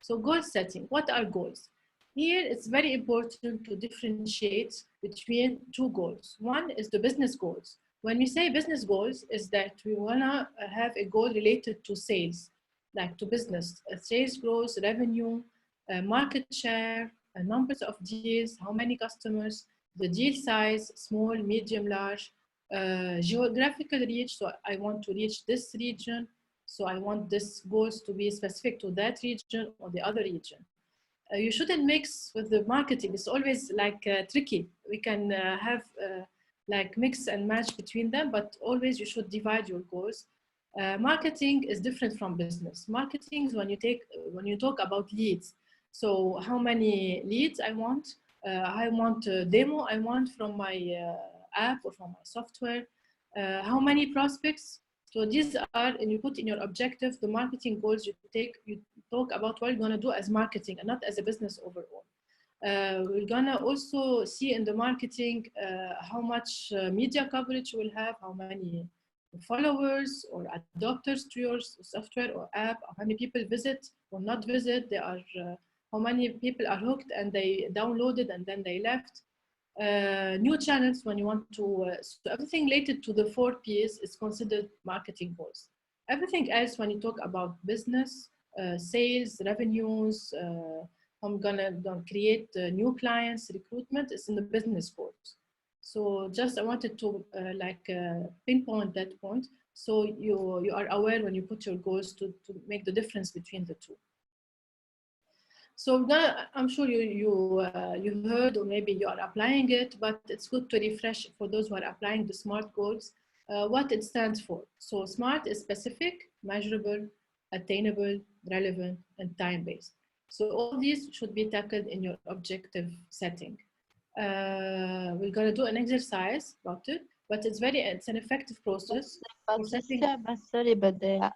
So goal setting. What are goals? Here, it's very important to differentiate between 2 goals. One is the business goals. When we say business goals, is that we wanna have a goal related to sales, like to business, sales growth, revenue, market share, numbers of deals, how many customers, the deal size, small, medium, large, geographical reach. So I want to reach this region. So I want this goals to be specific to that region or the other region. You shouldn't mix with the marketing. It's always like tricky. We can have like mix and match between them, but always you should divide your goals. Marketing is different from business. Marketing is when you talk about leads. So how many leads I want a demo I want from my app or from my software. How many prospects. So these are, and you put in your objective, the marketing goals you talk about what you're gonna do as marketing and not as a business overall. We're gonna also see in the marketing how much media coverage you will have, how many followers or adopters to your software or app, how many people visit or not visit, they are how many people are hooked and they downloaded and then they left. New channels when you want to, so everything related to the 4 P's is considered marketing goals. Everything else when you talk about business, sales, revenues, how I'm gonna create new clients, recruitment is in the business goals. So just I wanted to pinpoint that point, so you are aware when you put your goals to make the difference between the two. So I'm sure you heard, or maybe you are applying it, but it's good to refresh for those who are applying the SMART goals, what it stands for. So SMART is specific, measurable, attainable, relevant, and time-based. So all these should be tackled in your objective setting. We're going to do an exercise about it, but it's an effective process.
بس سوري بدي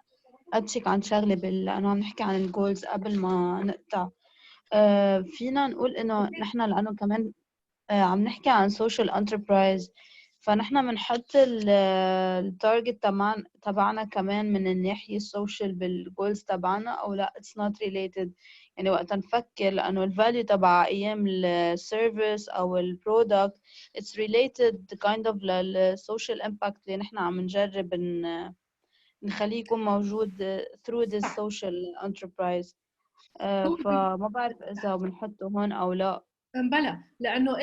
أتشيك عن شغلة لأنه عم نحكي عن الجولز قبل ما نقطع. فينا نقول إنه نحن لأنه كمان عم نحكي عن social enterprise، فنحن بنحط التارجت تبعنا كمان من الناحية السوشيال بالجولز تبعنا أو لا it's not related. يعني وقت نفكر لأنه الفاليو تبع أيام السيرفيس أو البرودكت it's related kind of للسوشيال impact اللي نحن عم نجرب نخليه يكون موجود through this social enterprise. فما بعرف إذا بنحطه هون أو لا.
بلا، لانه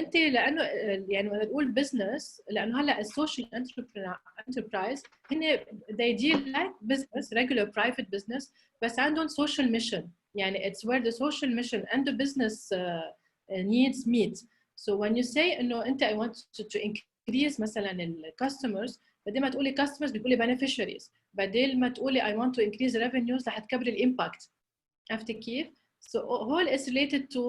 يعني وانا نقول بزنس، لانه هلا السوشيال انتربرايز هن they deal like business regular private business بس عندهم social mission، يعني it's where the social mission and the business needs meet. So when you say انه انت I want to increase مثلا ال customers، بدل ما تقولي customers بتقولي beneficiaries، بدل ما تقولي I want to increase revenues رح تكبري الامباكت. عرفتي كيف؟ So all is related to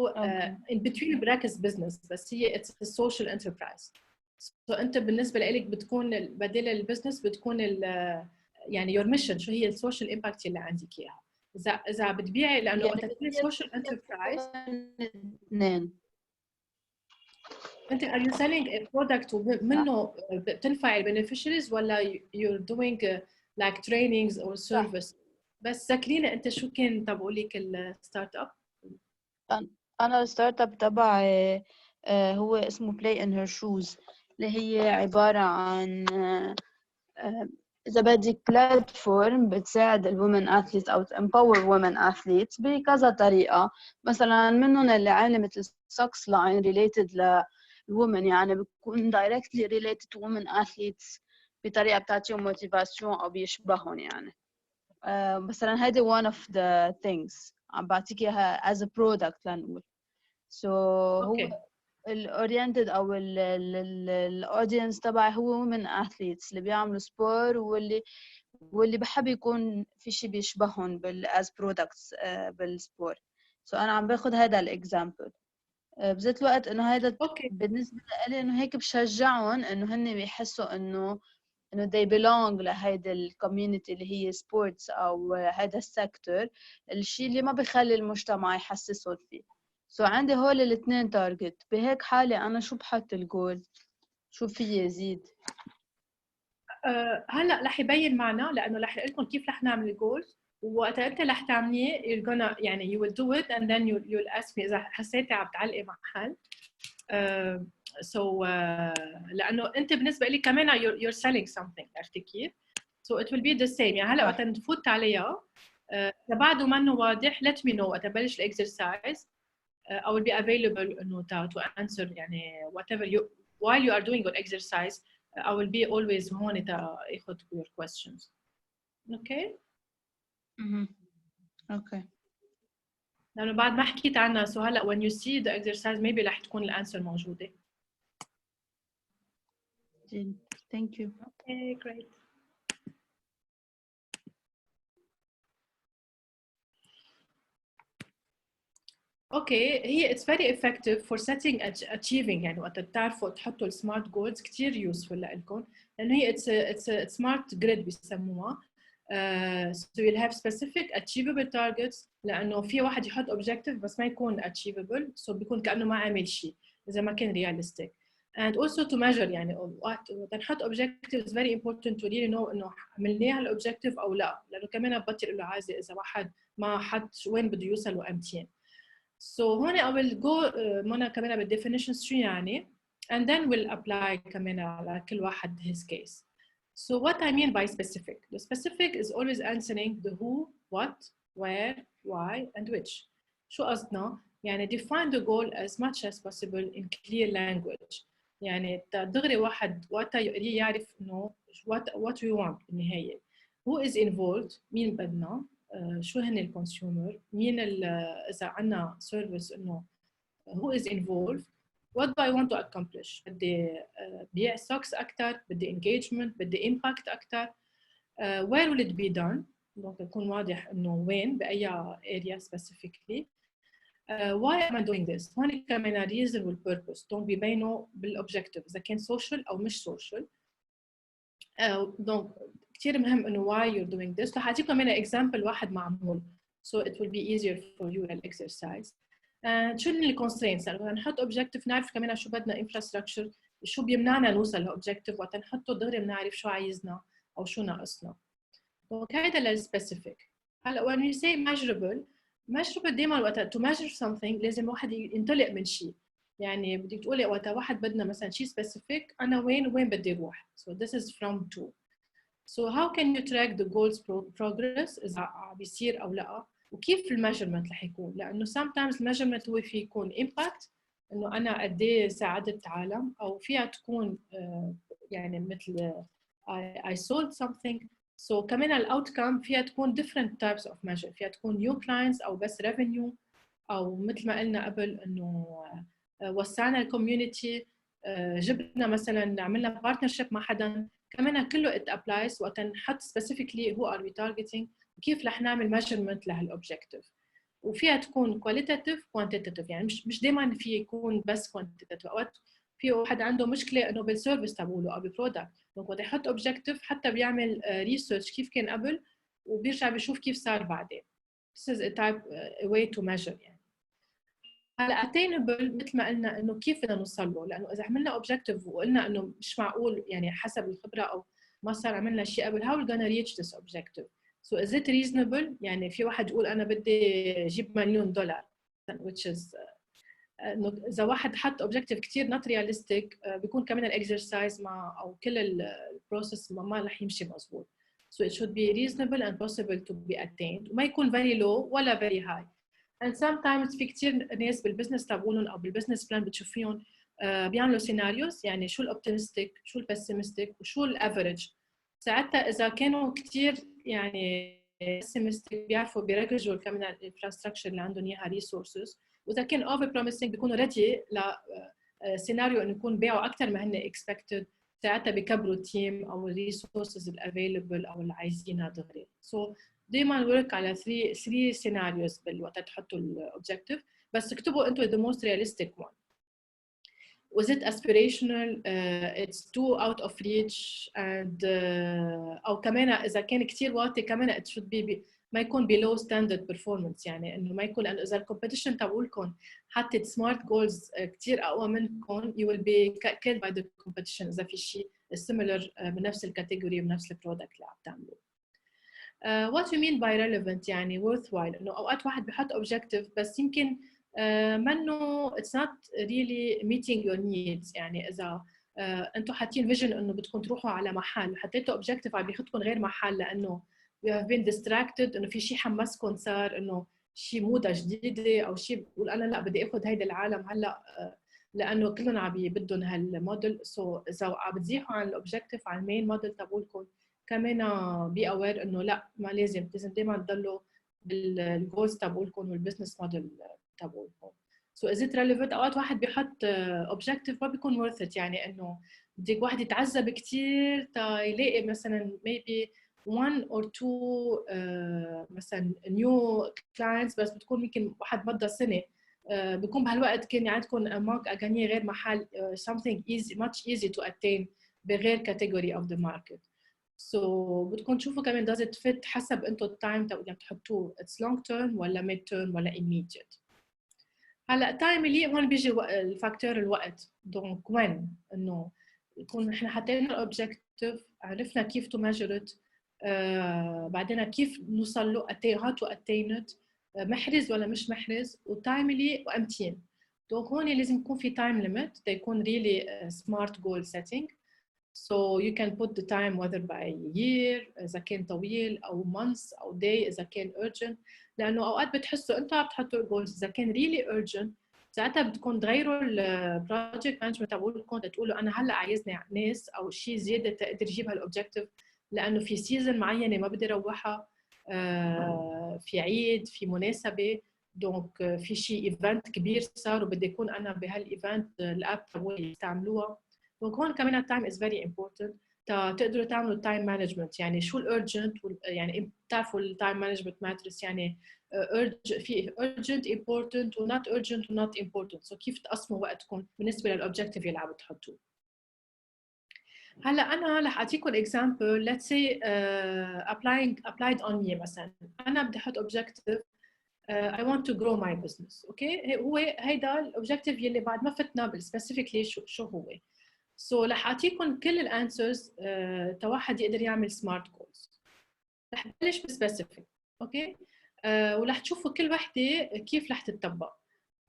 in between brackets business، بس هي it's a social enterprise. So أنت بالنسبة لإلك بتكون بدل البزنس بتكون يعني your mission شو هي السوشيال امباكت اللي عندك إياها. إذا بتبيعي لأنه وقت تكوني social enterprise أنت are you selling a product ومنه بتنفع beneficiaries ولا you're doing like trainings or service؟ بس ذكرينا انت شو كان تبعوا لك الستارت اب؟
انا الستارت اب تبعي هو اسمه Play in Her Shoes، اللي هي عبارة عن إذا بدك بلاتفورم بتساعد الومن أثليت أو empower women athletes بكذا طريقة. مثلا منهم اللي عامل مثل سوكس لاين related للومن، يعني بتكون directly related to women athletes بطريقة بتعطيهم motivation أو بيشبههم. يعني مثلا هيدي one of the things عم بعطيك اياها as a product لنقول. so هو الاورينتد او الاودينس تبعي هو women athletes اللي بيعملوا سبور واللي بحب يكون في شيء بيشبههم as products بالسبور. so انا عم باخذ هذا الاكزامبل بذات الوقت انه هذا بالنسبه لي انه هيك بشجعهم انه هن بيحسوا انه they belong لهيدا الكوميونتي اللي هي سبورتس أو هذا السيكتور، الشيء اللي ما بيخلي المجتمع يحسسهم فيه. عندي هول الاثنين تارجت. بهيك حالة أنا شو بحط الجول؟ شو في يزيد؟
هلا رح يبين معنا لأنه رح يقول لكم كيف رح نعمل الجول، ووقت أنت رح تعمليه you're gonna يعني you will do it and then you'll ask me إذا حسيتي عم تعلقي مع حل. لأنه أنت بالنسبة لي كمان you're selling something، عرفتي كيف؟ So it will be the same. يعني هلا وقت نفوت عليها إذا بعده منه واضح let me know وقت أبلش الإكسرسايز. I will be available إنه to answer يعني whatever while you are doing your exercise. I will be always هون تاخذ your questions. Okay?
Okay.
لأنه بعد ما حكيت عنها so هلا when you see the exercise maybe رح تكون الأنسر موجودة.
Thank you.
Okay, great. Okay, هي it's very effective for setting achieving. يعني وقت تعرفوا تحطوا السمارت جولز كتير useful لإلكم لأنه هي it's smart grid بيسموها. So you'll have specific achievable targets لأنه في واحد يحط objective بس ما يكون achievable so بيكون كأنه ما عمل شيء إذا ما كان realistic. And also to measure يعني وقت نحط objective is very important to really know إنه عملناها الobjective أو لا، لأنه كمان بطل له عازة إذا واحد ما حط وين بده يوصل وأمتين. So هون I will go منا كمان بالdefinitions شو يعني and then we'll apply كمان على كل واحد his case. So what I mean by specific? The specific is always answering the who, what, where, why, and which. شو قصدنا؟ يعني define the goal as much as possible in clear language. يعني دغري واحد وقتها يعرف إنه what we want بالنهاية. who is involved، مين بدنا، شو هن الكونسيومر، مين إذا عنا سيرفيس إنه who is involved، what do I want to accomplish. بدي بيع stocks أكتر، بدي engagement، بدي impact أكتر. where will it be done، دونك يكون واضح إنه وين بأي area specifically. why am I doing this؟ هون كمان reason والpurpose دونك بيبينوا بالobjective إذا كان social أو مش social. دونك كتير مهم إنه why you're doing this. رح أعطيكم كمان example واحد معمول so it will be easier for you الexercise. شو اللي constraints؟ يعني نحط objective نعرف كمان شو بدنا infrastructure، شو بيمنعنا نوصل لobjective، وقت نحطه دغري بنعرف شو عايزنا أو شو ناقصنا. دونك هيدا للسبيسيفيك. هلا when we say measurable دائما وقت to measure something لازم الواحد ينطلق من شيء. يعني بدك تقولي وقت واحد بدنا مثلا شيء specific أنا وين بدي أروح. So this is from to. So how can you track the goals progress إذا عم بيصير أو لا، وكيف الميجرمنت رح يكون؟ لأنه sometimes الميجرمنت هو في يكون impact إنه أنا قد إيه ساعدت عالم، أو فيها تكون يعني مثل I sold something. So كمان الاوتكم فيها تكون different types of measure، فيها تكون new clients او بس revenue، او مثل ما قلنا قبل انه وسعنا الكوميونتي، جبنا مثلا عملنا partnership مع حدا، كمان كله it applies وقت نحط specifically who are we targeting وكيف رح نعمل measurement لهالobjective. وفيها تكون qualitative quantitative، يعني مش دائما في يكون بس quantitative. اوقات في واحد عنده مشكله انه بالسيرفيس تبعوله او بالبرودكت، دونك وقت يحط اوبجيكتيف حتى بيعمل ريسيرش كيف كان قبل وبيرجع بيشوف كيف صار بعدين. This is a type a way to measure. يعني هلا attainable مثل ما قلنا انه كيف بدنا نوصل له، لانه اذا عملنا اوبجيكتيف وقلنا انه مش معقول يعني حسب الخبره او ما صار عملنا شيء قبل، how we gonna reach this objective. So is it reasonable؟ يعني في واحد يقول انا بدي اجيب $1,000,000 which is انه اذا واحد حط اوبجيكتيف كثير نوت رياليستيك بيكون كمان الاكسرسايز مع او كل البروسيس ما رح يمشي مزبوط. So it should be reasonable and possible to be attained وما يكون very low ولا very high. And sometimes في كثير ناس بالبزنس تبعولهم او بالبزنس بلان بتشوفيهم بيعملوا سيناريوز، يعني شو الاوبتيمستيك شو البيسيمستيك وشو الافريج. ساعتها اذا كانوا كثير يعني بيسيمستيك بيعرفوا بيرجعوا كمان الانفراستراكشر اللي عندهم اياها ريسورسز، واذا كان اوفر بروميسنج بيكونوا ريدي لسيناريو انه يكون بيعوا اكثر ما هن اكسبكتد، ساعتها بيكبروا التيم او الريسورسز الافيلبل او اللي عايزينها دغري. سو دائما ورك على 3 سيناريوز بالوقت تحطوا الاوبجيكتيف، بس اكتبوا انتم the most realistic one. Was it aspirational? It's too out of reach and أو كمان إذا كان كتير واطي كمان it should be ما يكون below standard performance، يعني إنه ما يكون، لأنه إذا الكومبيتيشن تبعولكم حطت smart goals كتير أقوى منكم you will be killed by the competition إذا في شيء similar بنفس الكاتيجوري وبنفس البرودكت اللي عم تعملوه. What you mean by relevant يعني worthwhile، إنه أوقات واحد بيحط objective بس يمكن منه it's not really meeting your needs. يعني إذا أنتم حاطين فيجن إنه بدكم تروحوا على محل وحطيتوا objective عم بياخدكم غير محل لأنه you have been distracted، إنه في شيء حمسكم صار، إنه شيء موضة جديدة أو شيء بقول أنا لا بدي آخذ هيدا العالم هلا لأنه كلهم عم بدهم هالموديل. سو إذا عم بتزيحوا عن الأوبجيكتيف عن المين موديل تبعولكم كمان بي أوير إنه لا ما لازم دائما تضلوا بالجولز تبعولكم والبزنس موديل تبعولكم. So is it relevant؟ أوقات واحد بيحط objective ما بيكون worth it، يعني إنه بدك واحد يتعذب كتير تا يلاقي مثلا maybe 1 or 2 مثلا new clients، بس بتكون يمكن واحد مضى سنة بيكون بهالوقت كان عندكم أماك أغانية غير محل something easy much easy to attain بغير category of the market. So بدكم تشوفوا كمان does it fit حسب انتو التايم اللي عم تحطوه it's long term ولا mid term ولا immediate. هلا تايم اللي هون بيجي الفاكتور الوقت. دونك وين انه يكون احنا حطينا الاوبجيكتيف عرفنا كيف تو ميجر ات، بعدين كيف نوصل له how to attain it، محرز ولا مش محرز، وتايملي وامتين. دونك هون لازم يكون في تايم ليميت تيكون really smart goal setting. So you can put the time whether by year إذا كان طويل أو months أو day إذا كان urgent. لأنه أوقات بتحسوا أنتوا عم تحطوا goals إذا كان really urgent ساعتها بدكم تغيروا البروجكت مانجمنت تبعولكم تقولوا أنا هلا عايزني ناس أو شيء زيادة تقدر يجيب هالأوبجيكتيف لأنه في سيزون معينة ما بدي أروحها، في عيد، في مناسبة، دونك في شيء ايفنت كبير صار وبدي يكون أنا بهالايفنت الأب تبعولي يستعملوها. دونك هون كمان التايم از فيري امبورتنت تقدروا تعملوا التايم مانجمنت. يعني شو الارجنت يعني بتعرفوا التايم مانجمنت ماتريس يعني في urgent important و not urgent و not important. سو كيف تقسموا وقتكم بالنسبه للاوبجيكتيف اللي عم تحطوه. هلا انا رح اعطيكم example. let's say applied on me مثلا انا بدي احط objective I want to grow my business. اوكي هو هيدا الاوبجيكتيف يلي بعد ما فتنا بالسبيسيفيكلي شو هو. سو رح اعطيكم كل الانسرز تواحد يقدر يعمل سمارت جولز. رح نبلش بسبيسيفيك. اوكي ورح تشوفوا كل وحده كيف رح تتطبق.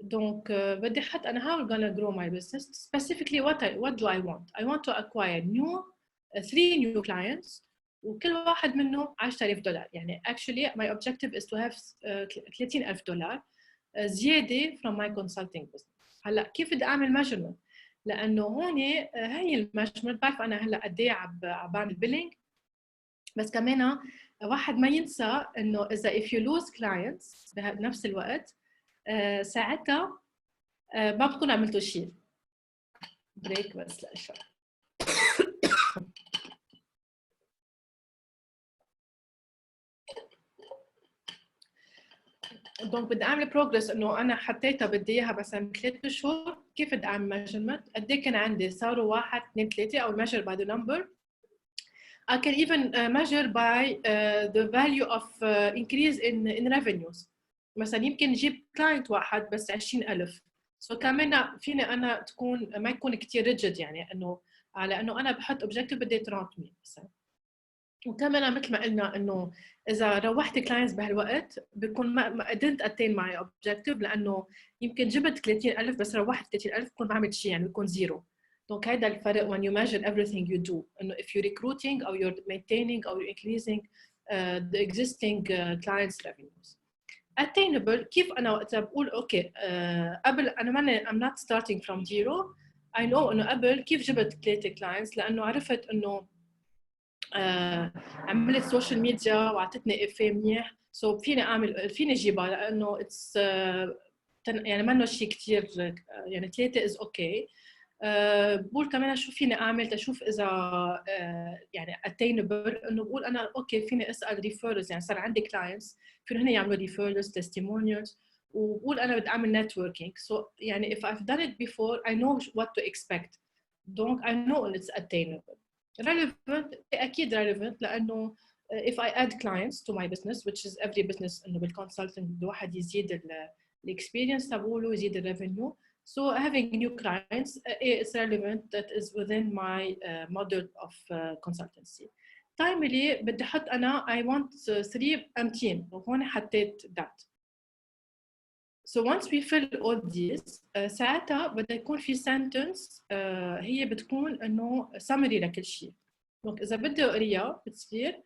دونك بدي احط انا how gonna grow my business specifically what do I want. I want to acquire 3 new clients وكل واحد منهم $10,000. يعني actually my objective is to have $30,000 زياده from my consulting business. هلا كيف بدي اعمل measurement؟ لانه هون هي الميجرمنت. بعرف انا هلا قد ايه عم بعمل بيلينج، بس كمان واحد ما ينسى انه اذا if you lose clients بنفس الوقت ساعتها ما بتكون عملتوا شيء. بريك بس لشوي. دونك بدي اعمل بروجرس انه انا حطيتها بدي اياها مثلا 3 شهور. كيف بدي اعمل ميجرمنت؟ قد ايه كان عندي صاروا 1 2 3 او measure by the number. I can even measure by the value of increase in revenues. مثلا يمكن نجيب كلاينت واحد بس 20,000. سو كمان فيني انا تكون ما يكون كثير ريجيد يعني انه على انه انا بحط اوبجيكتيف بدي 300 مثلا. وكمان مثل ما قلنا انه اذا روحت كلاينتس بهالوقت بكون ما قدرت اتين معي اوبجيكتيف لانه يمكن جبت 30,000 بس روحت 30,000 بكون ما عملت شيء يعني بكون زيرو. دونك هذا الفرق when you measure everything you do. انه if you're recruiting or you're maintaining or you're increasing the existing clients revenues. Attainable كيف انا وقتها بقول اوكي قبل انا ماني I'm not starting from zero. I know انه قبل كيف جبت 3 clients لانه عرفت انه عملت سوشيال ميديا وعطتني افيه منيح. سو فيني اجيبها لانه اتس يعني منه شيء كثير يعني 3 از اوكي. بقول كمان شو فيني اعمل تشوف اذا يعني attainable. انه بقول انا اوكي فيني اسال ريفيرلز. يعني صار عندي كلاينتس فيهم هن يعملوا ريفيرلز تستيمونيالز وبقول انا بدي اعمل نتوركينج. سو يعني if I've done it before I know what to expect. donc I know it's attainable. relevant اكيد relevant لانه if I add clients to my business which is every business انه بالconsulting الواحد يزيد الاكسبيرينس تبعوله يزيد الريفينيو. So having new clients is relevant that is within my model of consultancy. Timely بدي احط انا I want 3 امتين وهون حطيت that. So once we fill all these ساعتها بدها يكون في sentence هي بتكون انه summary لكل شيء. دونك اذا بدي اقريها بتصير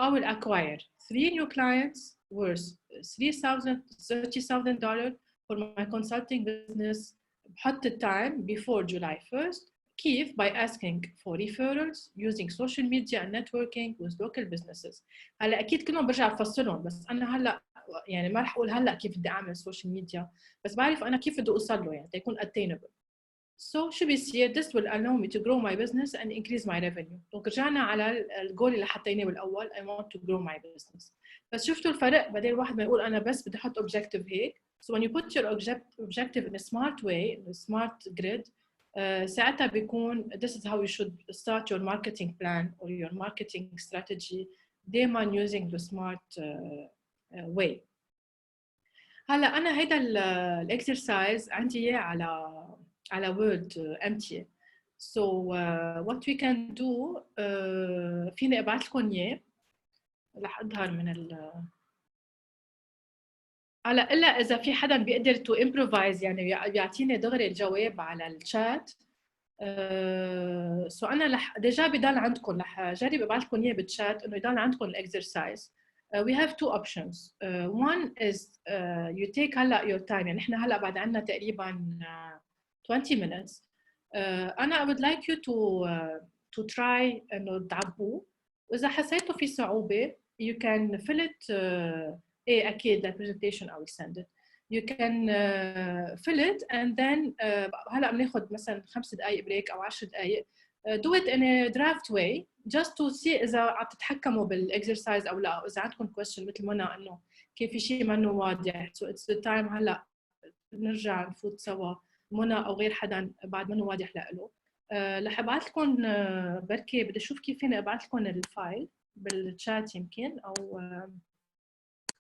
I will acquire 3 new clients worth $30,000 for my consulting business. بحط التايم before July 1st. كيف؟ by asking for referrals using social media and networking with local businesses. هلا اكيد كلهم برجع بفصلهم بس انا هلا يعني ما رح اقول هلا كيف بدي اعمل سوشيال ميديا بس بعرف انا كيف بدي اوصل له يعني تكون attainable. So شو بيصير؟ this will allow me to grow my business and increase my revenue. دونك رجعنا على الجول اللي حطيناه بالاول I want to grow my business. بس شفتوا الفرق بدل الواحد ما يقول انا بس بدي احط objective هيك. So when you put your objective in a smart way, in a smart grid, ساعتها بيكون this is how you should start your marketing plan or your marketing strategy دائما using the smart way. هلا انا هيدا الاكسرسايز عندي اياه على word empty. So what we can do فيني ابعث لكم اياه رح اظهر من هلا الا اذا في حدا بيقدر to improvise يعني بيعطيني دغري الجواب على الشات سو انا ديجا بضل عندكم رح جرب ابعث لكم اياه بالشات انه يضل عندكم الاكسرسايز. We have two options. One is you take هلا your time. يعني احنا هلا بعد عندنا تقريبا 20 minutes. أنا I would like you to try إنه تعبوه، وإذا حسيتوا في صعوبة you can fill it. إيه أكيد the presentation I will send it. You can fill it and then هلا بناخد مثلا 5 دقائق بريك أو 10 دقائق. Do it in a draft way just to see إذا عم تتحكموا بالإكسرسايز أو لا. إذا عندكم question مثل منى إنه كيف في شيء منه واضح. So it's the time هلا نرجع نفوت سوا منى او غير حدا بعد منه واضح له. رح ابعث لكم بركي بدي اشوف كيف فيني ابعث لكم الفايل بالشات يمكن او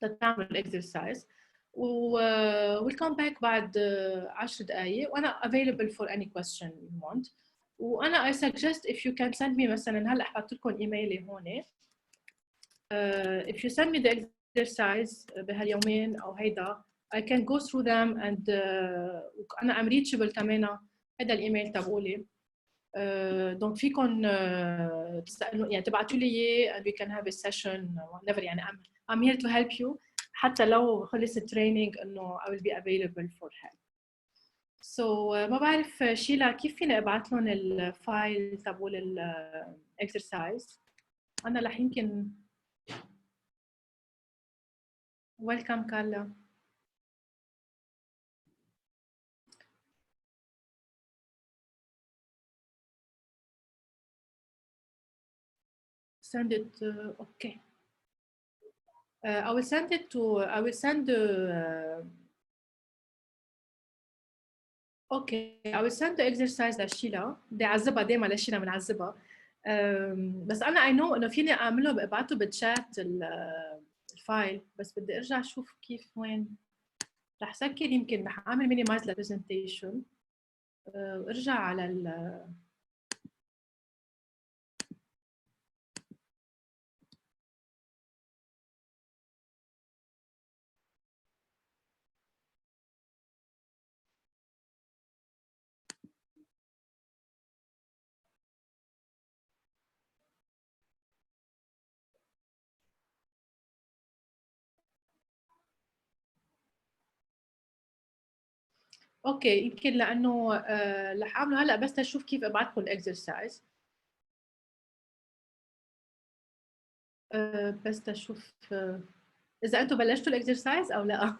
تتعمل الاكسرسايز ويل كم باك بعد 10 دقائق وانا available for any question you want. وانا I suggest if you can send me مثلا هلا حطيت لكم ايميلي هون. If you send me the exercise بهاليومين او هيدا I can go through them and أنا I'm reachable كمان. هذا الإيميل تبعولي. دونك فيكم تسألوا يعني تبعتوا لي إياه and we can have a session whenever. يعني I'm here to help you حتى لو خلص التريننج إنه I will be available for help. So ما بعرف شيلا كيف فيني أبعت لهم الفايل تبعول ال exercise. أنا رح يمكن welcome كارلا. Send it. Okay. I will send it to. I will send the. Okay. I will send the exercise لشيلا. بدي أعذبها دايما لشيلا بنعذبها. بس أنا I know إنه فيني أعمله ببعته بالشات الفايل بس بدي أرجع أشوف كيف وين. رح سكر يمكن رح أعمل minimize للبرزنتيشن. أرجع على ال. اوكي يمكن لانه رح اعمله هلا بس تشوف كيف ابعث لكم الاكسرسايز. بس تشوف اذا انتم بلشتوا الاكسرسايز او لا.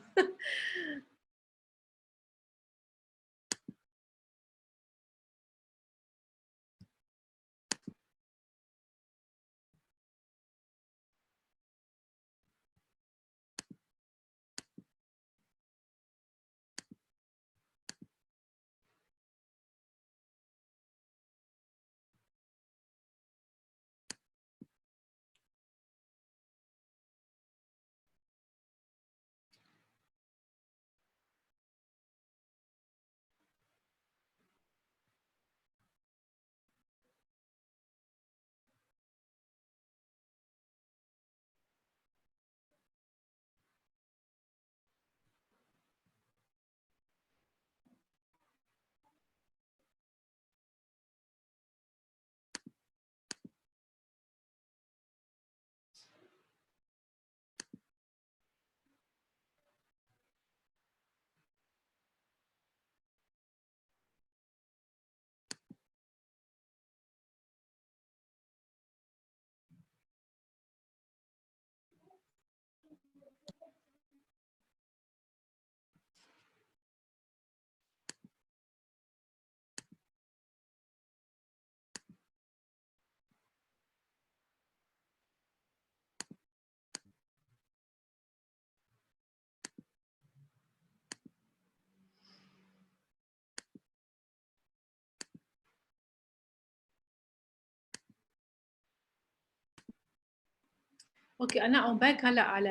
اوكي انا اون باك هلا على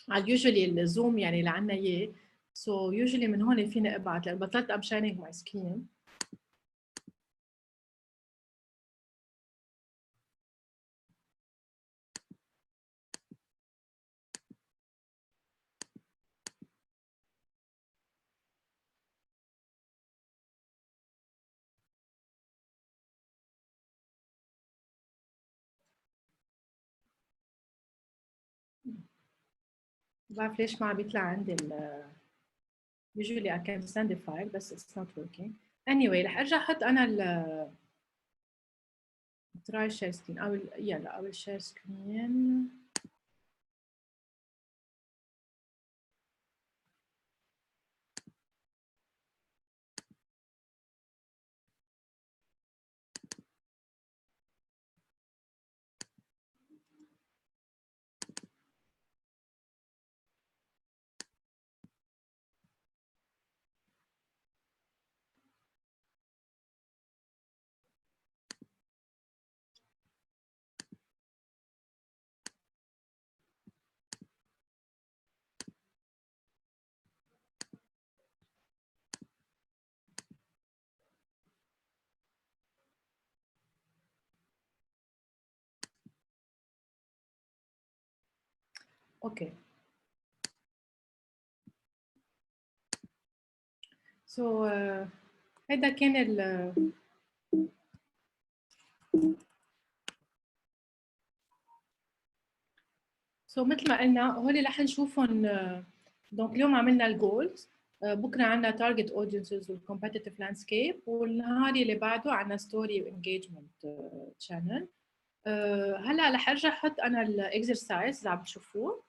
على يوجوالي الزوم يعني اللي عندنا اياه. سو يوجوالي من هون فيني ابعت لان بطلت ام شيرينج ماي سكرين. بعرف ليش ما عم بيطلع عندي usually I can send a file بس it's not working. Anyway رح ارجع احط انا try share screen. I will share screen. Okay. So هيدا كان مثل ما قلنا هول رح نشوفهم. دونك اليوم عملنا الجولز، بكره عندنا تارجت اودينسز والكومبيتيتيف لاندسكيب، والنهار اللي بعده عندنا ستوري وانجيجمنت شانل. هلا رح ارجع احط انا الاكسرسايز اللي عم تشوفوه،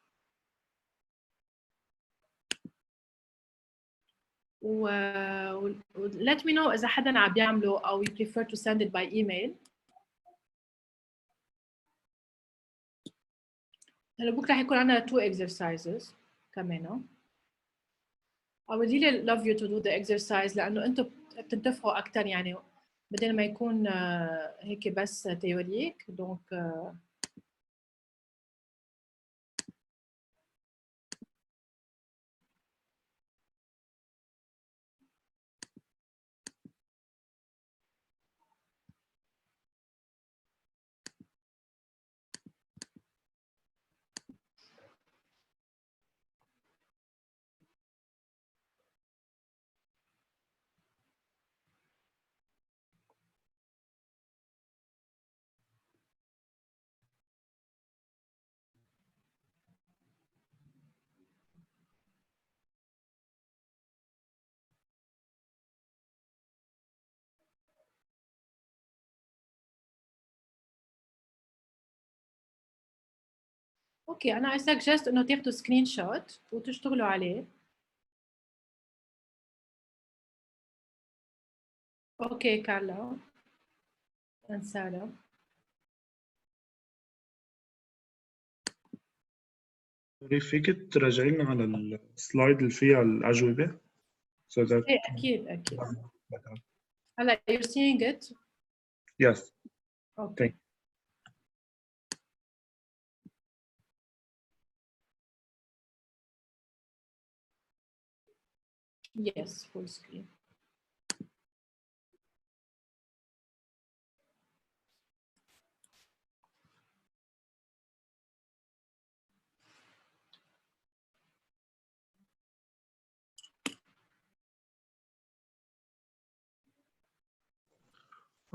و let me know اذا حدا عم بيعمله او you prefer to send it by email. هلا بكره حيكون عندنا 2 exercises كمان. I would really love you to do the exercise لانه انتم بتنتفعوا اكثر، يعني بدل ما يكون هيك بس تيوريك. دونك اوكي، انا I suggest انه تاخذوا سكرين شوت وتشتغلوا عليه. اوكي كارلا سارة.
فيك تراجعي لنا على السلايد اللي فيها الأجوبة؟ So that
ايه اكيد اكيد. هلا you're seeing it.
Yes.
Okay.
Thank you.
Yes, full screen.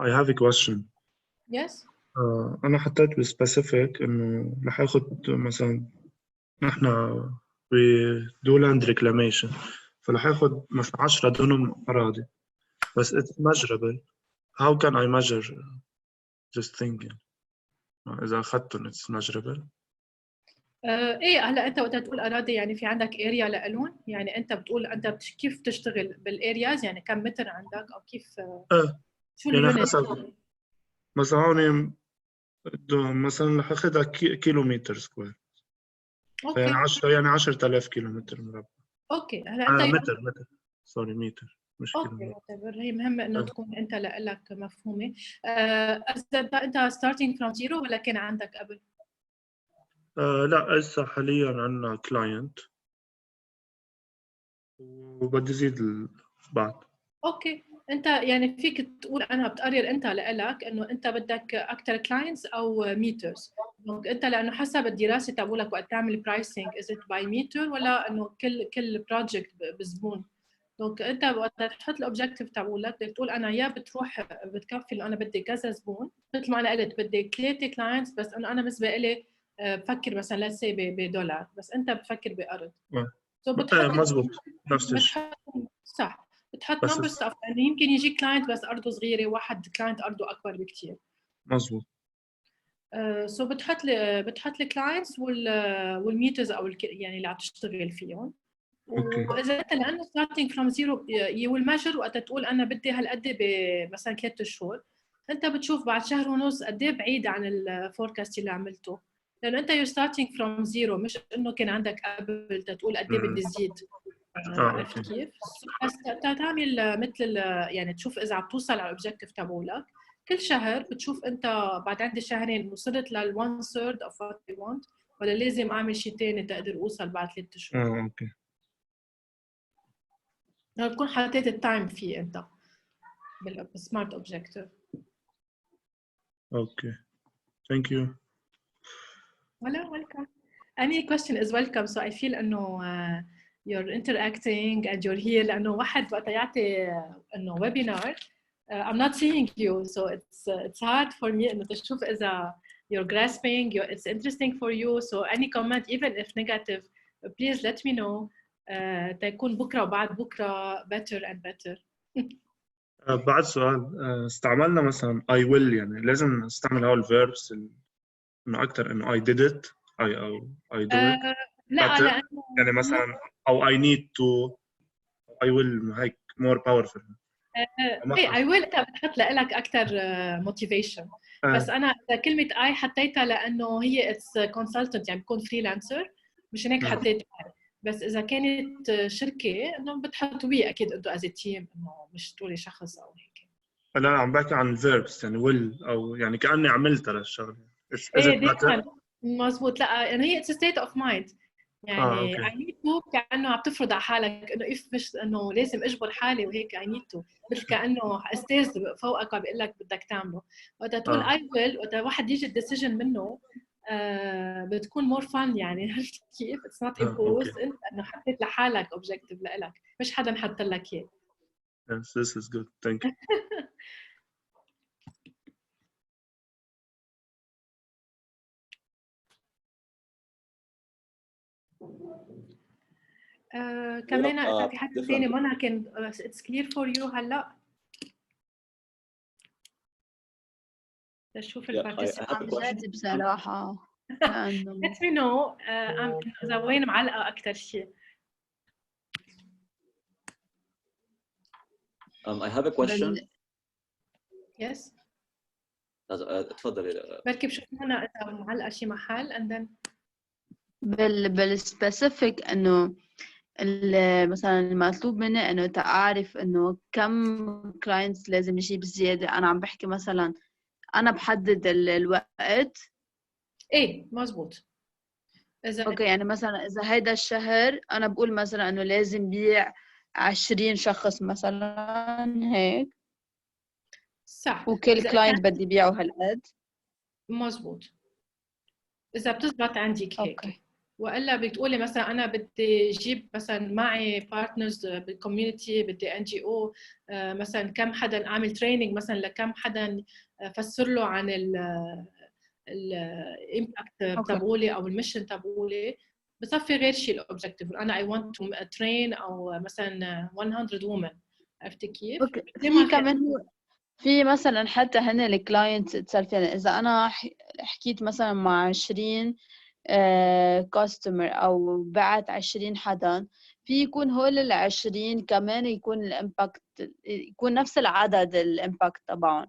I have a question.
Yes.
أنا حطيت بسبيسيفيك إنه رح آخد مثلا نحن بدولاند ريكلاميشن، فرح آخد مثلا 10 دونم أراضي، بس it's measurable. How can I measure this thing؟ إذا أخذتهم it's measurable.
ايه هلا انت وقت تقول اراضي يعني في عندك اريا لالون، يعني انت بتقول انت كيف تشتغل بالارياز، يعني كم متر عندك او كيف شو
يعني
اليونت؟
حسب مثلا هون مثلا رح اخذها كيلومتر سكوير.
اوكي
يعني 10 يعني 10,000 كيلومتر مربع.
اوكي هلا انت
متر سوري متر مش
اوكي
كيلومتر.
هي مهمه انه تكون انت لك مفهومه. انت ستارتينج فروم زيرو ولا كان عندك قبل؟
لا هسه حاليا عندنا كلاينت وبدي زيد بعد.
اوكي انت يعني فيك تقول انا بتقرر انت لك انه انت بدك اكثر كلاينتس او ميترز. دونك انت لانه حسب الدراسه تبعولك وقت تعمل برايسنج از ات باي متر ولا انه كل بروجكت بزبون. دونك انت وقت تحط الاوبجيكتيف تبعولك بدك تقول انا يا بتروح بتكفي انه انا بدي كذا زبون، مثل ما انا قلت بدي 3 كلاينتس، بس انه انا بالنسبه لي بفكر مثلا let's say بدولار، بس انت بفكر بارض.
مزبوط نفس الشيء.
صح، بتحط
بس
نمبر ستاف، يعني يمكن يجي كلاينت بس ارضه صغيره، واحد كلاينت ارضه اكبر بكثير.
مزبوط.
سو بتحط الكلاينتس والميترز او يعني اللي عم تشتغل فيهم. واذا انت لانه starting from zero you will measure، وقت تقول انا بدي هالقد مثلا 3 شهور، انت بتشوف بعد شهر ونص قد ايه بعيد عن الفوركاست اللي عملته، لانه انت you're starting from zero، مش انه كان عندك قبل تقول قد ايه بدي زيد. عرفت كيف؟ بس تعمل مثل يعني تشوف اذا عم توصل على الاوبجيكتيف تبعولك كل شهر، بتشوف انت بعد عندي شهرين وصلت لل 1/3 of what I want، ولا لازم اعمل شيء ثاني تقدر اوصل بعد 3 شهور.
اوكي.
تكون حطيت التايم فيه انت بالسمارت اوبجيكتيف.
اوكي. ثانك يو.
ولا welcome. Any question is welcome. So I feel انه you're interacting and you're here، لانه واحد وقت يعطي انه webinar I'm not seeing you, so it's hard for me انه تشوف اذا you're grasping, it's interesting for you. So any comment even if negative please let me know. تكون بكره وبعد بكره better and better.
بعد سؤال، استعملنا مثلا I will، يعني لازم نستعمل هول الفيربس انه اكثر انه I did it او I do it
لا لانه
يعني مثلا او I need to I will هيك more powerful.
اي I will انت بتحط لك اكثر motivation. بس انا كلمه I حطيتها لانه هي it's consultant، يعني بكون فريلانسر، مش هيك حطيت I. بس اذا كانت شركه انه بتحطوا بيه اكيد انتم از تيم، انه مش تقولي شخص او هيك.
انا عم بحكي عن الفيربس يعني will، او يعني كاني عملتها للشغله.
ايه دائما مزبوط. لا يعني هي it's a state of mind، يعني I need to كأنه عم تفرض على حالك انه if مش انه لازم اجبر حالي وهيك I need to، مثل كأنه استاذ فوقك عم بيقول لك بدك تعمله. وقت تقول I will، وقت واحد يجي الديسيجن منه بتكون more fun، يعني عرفت كيف؟ it's not imposed، انت انه حطيت لحالك objective لإلك، مش حدا حط لك اياه.
Yes, this is good. Thank you.
كمان اذا في حد ثاني منى كان it's clear for you هلا تشوف البارتيسيبانت.
عم جد بصراحة لأنه
let me know إذا وين معلقة أكثر شيء.
I have a question.
Yes.
تفضلي.
بركي بشوف هنا إذا معلقة شيء محل and then
بالسبيسيفيك إنه مثلا المطلوب مني إنه تعرف إنه كم كلاينتس لازم يجيب زيادة. أنا عم بحكي مثلا أنا بحدد الوقت.
إيه مزبوط.
أوكي، يعني مثلا إذا هيدا الشهر أنا بقول مثلا إنه لازم بيع 20 شخص مثلا هيك.
صح.
وكل كلاينت بدي بيعه هالقد.
مزبوط. إذا بتزبط عندك هيك.
أوكي.
والا بتقولي مثلا انا بدي اجيب مثلا معي بارتنرز بالكوميونتي، بدي NGO مثلا كم حدا اعمل تريننج مثلا لكم حدا افسر له عن الامباكت تبعولي او الميشن تبعولي، بصفي غير شيء الاوبجيكتيف. انا I want to train او مثلا 100 women. عرفت كيف؟
اوكي. في كمان في مثلا حتى هن الكلاينت اتسالت، يعني اذا انا حكيت مثلا مع 20 كاستمر او بعت 20 حدا، في يكون هول ال20 كمان يكون الامباكت يكون نفس العدد الامباكت تبعهم.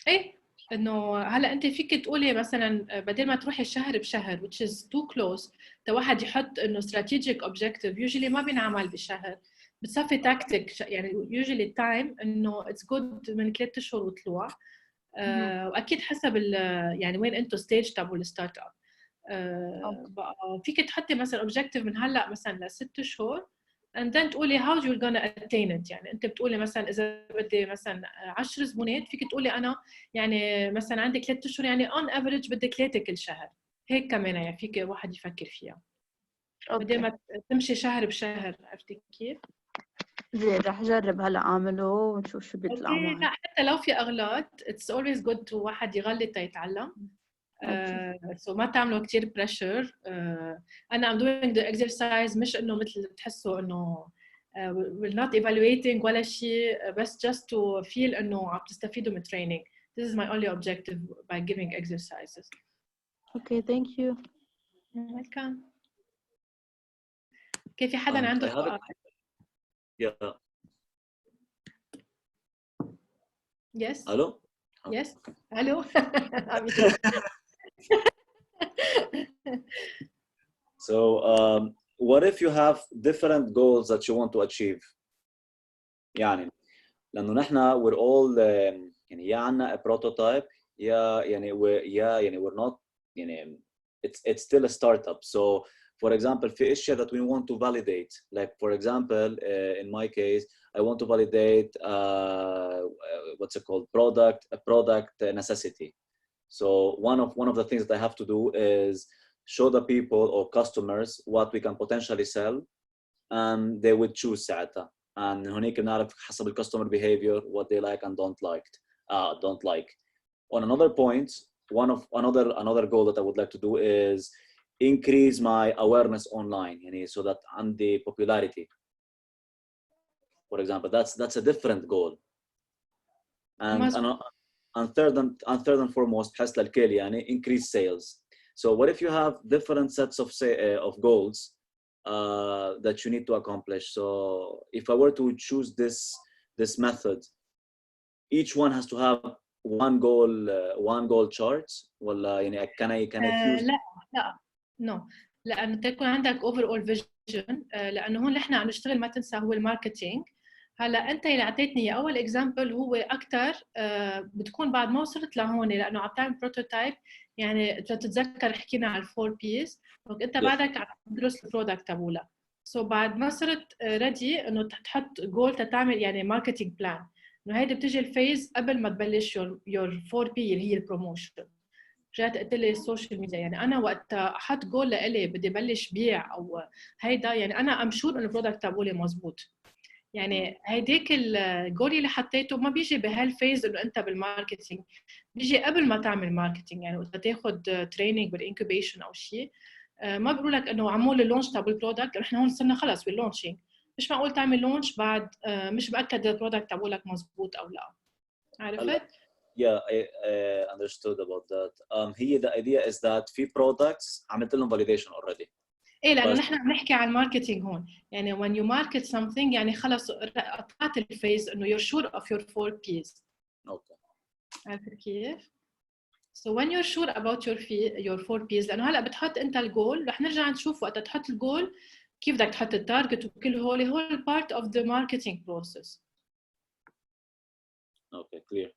ايه انه هلا انت فيك تقولي مثلا بدل ما تروحي شهر بشهر which is too close، واحد يحط انه strategic objective usually ما بينعمل بشهر، بتصفي تاكتيك يعني usually time انه it's good من 3 شهور وطلوع. واكيد حسب يعني وين انتم ستيج تبعوا الستارت اب. بقى فيك تحطي مثلا objective من هلا مثلا ل6 شهور and then تقولي how you're gonna attain it. يعني انت بتقولي مثلا اذا بدي مثلا 10 زبونات، فيك تقولي انا يعني مثلا عندك 3 اشهر، يعني on average بدك 3 كل شهر. هيك كمان يعني فيك واحد يفكر فيها بدل ما تمشي شهر بشهر. عرفتي كيف؟
زين، رح اجرب هلا اعمله ونشوف شو بيطلع معي.
لا حتى لو في اغلاط it's always good to واحد يغلط يتعلم. so ما تعملوا كتير pressure. أنا I'm doing the exercise مش إنه مثل تحسوا إنه we're not evaluating ولا شيء بس just to feel إنه عم تستفيدوا من training. This is my only objective by giving exercises.
Okay, thank you.
You're welcome. كيف في حدا عنده سؤال؟
Yeah.
Yes.
Hello?
Yes. Hello.
So, what if you have different goals that you want to achieve? يعني لأنه نحن we're all يعني يا عنا a prototype يا يعني we're not يعني it's still a startup. So, for example, في أشياء that we want to validate. Like for example, in my case, I want to validate what's it called? Product necessity. So one of the things that I have to do is show the people or customers what we can potentially sell, and they would choose ساعتها. And هناك نعرف حسب customer behavior what they like and don't like. On another point, another goal that I would like to do is increase my awareness online, so that عندي popularity. For example, that's a different goal. And third and foremost, بحس للكل increase sales. So what if you have different sets of goals that you need to accomplish? So if I were to choose this method, each one has to have one goal chart. ولا can I fuse?
لا no لأنه تكون عندك overall vision. لأنه هون نحن عم نشتغل ما تنسى هو الماركتينج. هلا انت اللي اعطيتني اول اكزامبل هو اكثر بتكون بعد ما وصلت لهون لانه عم تعمل بروتوتايب. يعني تتذكر حكينا على الفور بيز انت بعدك عم تدرس البرودكت تبعولك. سو بعد ما صرت ريدي انه تحط جول تتعمل يعني ماركتينج بلان. انه هيدي بتجي الفيز قبل ما تبلش يور 4 بي اللي هي البروموشن. رجعت قلت لي السوشيال ميديا يعني انا وقت احط جول لإلي بدي بلش بيع او هيدا يعني انا ام شور انه البرودكت تبعولي مزبوط. يعني هيديك الجول اللي حطيته ما بيجي بهالفيز انه انت بالماركتينج. بيجي قبل ما تعمل ماركتينج. يعني وقت تاخذ تريننج بالانكوبيشن او شيء ما بقول لك انه عمول اللونش تبع البرودكت. احنا هون صرنا خلص باللونشينج. مش معقول تعمل لونش بعد مش مأكد البرودكت تبعولك مزبوط او لا. عرفت؟
Yeah, I understood about that. هي the idea is that في products عملت لهم validation already.
ايه لانه نحن عم نحكي عن الماركتينج هون. يعني when you market something يعني خلص قطعت الفيز انه you're sure of your 4 P's.
Okay.
عرفت كيف؟ So when you're sure about your 4 P's لانه هلا بتحط انت الجول رح نرجع نشوف وقت تحط الجول كيف بدك تحط التارجت وكل هول part of the marketing process.
Okay, clear.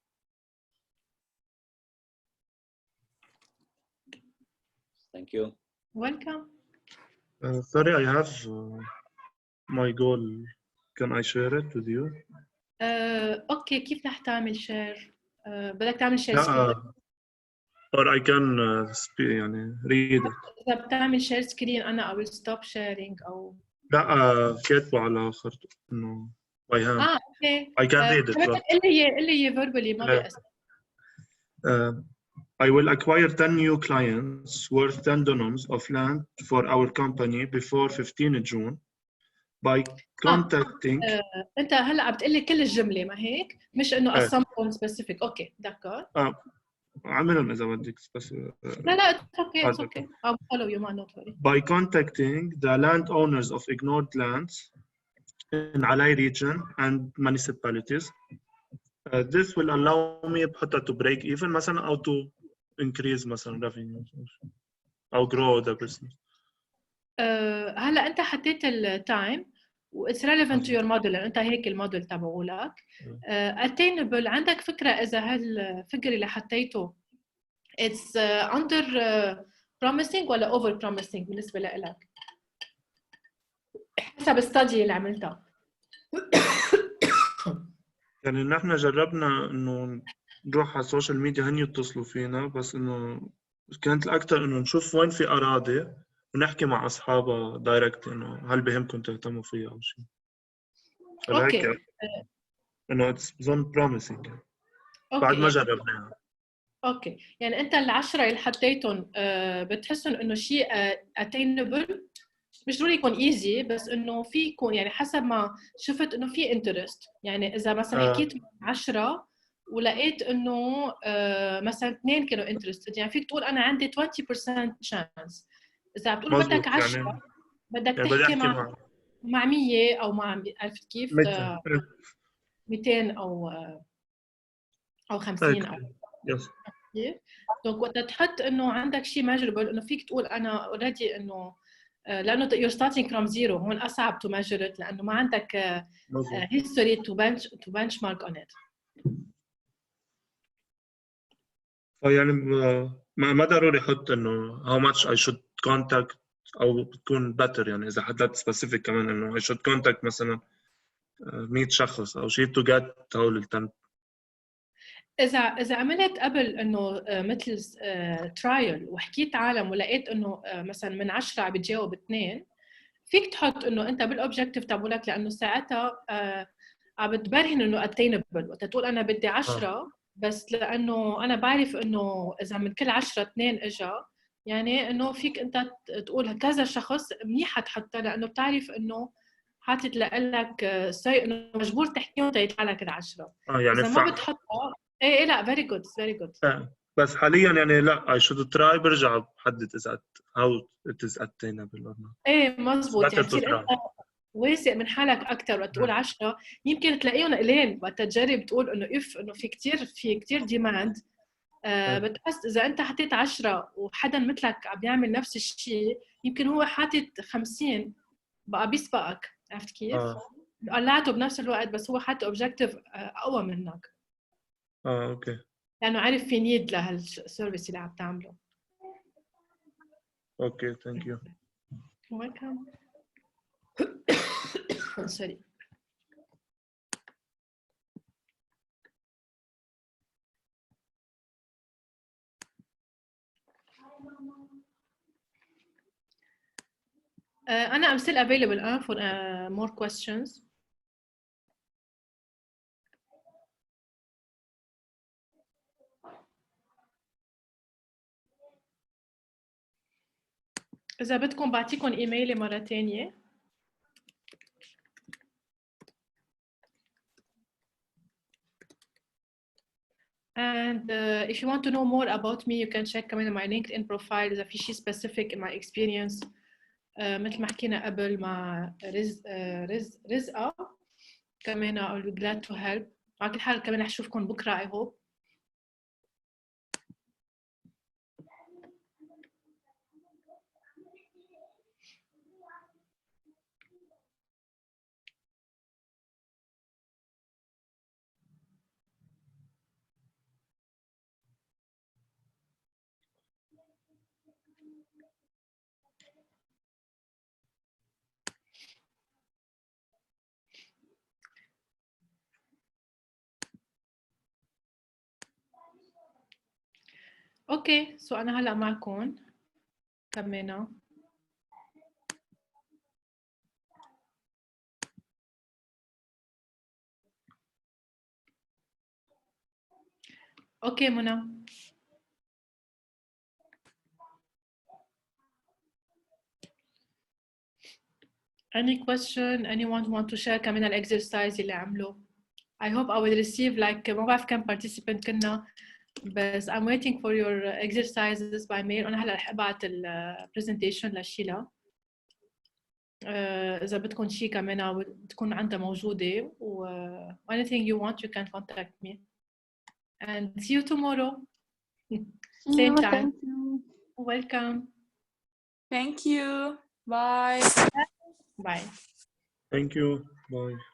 Thank you.
Welcome.
Sorry, I have my goal. Can I share it with you?
اوكي كيف رح تعمل شير؟ بدك تعمل شير
لا
سكرين؟
or I can يعني read it.
إذا بتعمل شير سكرين أنا I will stop sharing أو
لا كاتبه على خرطة إنه by hand.
اوكي.
I can read it.
اللي هي verbally ما بيأثر.
I will acquire 10 new clients worth 10 dirhams of land for our company before 15 June by contacting.
أنت هلا عم بتقلي كل الجملة ما هيك؟ مش إنه some specific. أوكي دكار.
عملهم إذا بدك بس.
لا it's okay. I'll follow you man not worry.
By contacting the landowners of ignored lands in Alay region and municipalities. This will allow me to break even مثلا أو to increase مثلا revenue أو grow the business.
هلا أنت حطيت التايم و it's relevant to your model. أنت هيك الموديل تبعولك. attainable عندك فكرة إذا هالفكرة اللي حطيته it's under promising ولا over promising بالنسبة لك حسب الستادي اللي عملتها؟
يعني نحن جربنا إنه نروح على السوشيال ميديا هن يتصلوا فينا بس إنه كانت الأكثر إنه نشوف وين في أراضي ونحكي مع أصحابها دايركت إنه هل بهمكم تهتموا فيها أو شيء.
أوكي.
إنه it's non promising بعد ما جربناها.
اوكي يعني انت العشرة اللي حطيتهم بتحسهم انه شيء attainable، مش ضروري يكون ايزي، بس انه في يكون يعني حسب ما شفت انه في انترست. يعني اذا مثلا حكيت 10 ولقيت انه مثلا 2 كانوا انترستد، يعني فيك تقول انا عندي 20% chance. اذا بتقول بدك 10
يعني
بدك
يعني
تحكي
بدي
مع 100 او مع عرفت كيف 200 او 50 او
يس.
دونك وقت تحط انه عندك شيء ماجربل، انه فيك تقول انا اوريدي انه لانه you're starting from zero، هون اصعب to measure it لانه ما عندك history to benchmark on it.
فيعني ما ضروري احط انه how much I should contact او بتكون better، يعني اذا حطيت specific كمان انه I should contact مثلا 100 شخص او شيء to get هول ال 10.
اذا عملت قبل انه مثل ترايل وحكيت عالم ولقيت انه مثلا من 10 عم بتجاوب 2، فيك تحط انه انت بالاوبجيكتيف تبعولك، لانه ساعتها عم بتبرهن انه اتينبل. وقت تقول انا بدي 10 بس لانه انا بعرف انه اذا من كل 10 2 اجا، يعني انه فيك انت تقول كذا شخص منيحه تحطها، لانه بتعرف انه حاطط لك انه مجبور تحكيهم تيطلع لك ال10.
يعني
اذا ما بتحطها ايه لا very good very good.
بس حاليا يعني لا I should try، برجع بحدد اذا how it is attainable or not.
ايه مزبوط، يعني تصير
try.
انت واثق من حالك اكثر. وقت تقول 10 يمكن تلاقيهم قليل، وقت تجرب تقول انه انه في كثير ديماند. بتحس اذا انت حطيت 10 وحدا مثلك عم يعمل نفس الشيء، يمكن هو حاطط 50 بقى بيسبقك. عرفت كيف؟ قلعته بنفس الوقت بس هو حاطط اوبجيكتيف اقوى منك.
اوكي.
لانه عارف في نيد لهالسيرفيس اللي عم تعمله.
اوكي ثانك يو.
ويلكم. sorry. I'm still available for more questions. إذا بدكم بعطيكم إيميلي مرة تانية. And if you want to know more about me, you can check كمان my LinkedIn profile إذا في شيء specific in my experience. مثل ما حكينا قبل مع رزقة كمان I'll be glad to help. على كل حال كمان رح أشوفكم بكرة I hope. اوكي سو انا هلا معكم كملنا. اوكي منى. Any question anyone want to share كمان الاكسرسايز اللي عمله؟ I hope I will receive like ما بعرف كم participant كنا، بس I'm waiting for your exercises by mail. أنا هلا رح أبعت presentation لشيلا. إذا بدكم شيء كمان تكون عندها موجودة و anything you want you can contact me. And see you tomorrow. Same time.
Thank you.
Welcome.
Thank you. Bye.
Bye.
Thank you. Bye.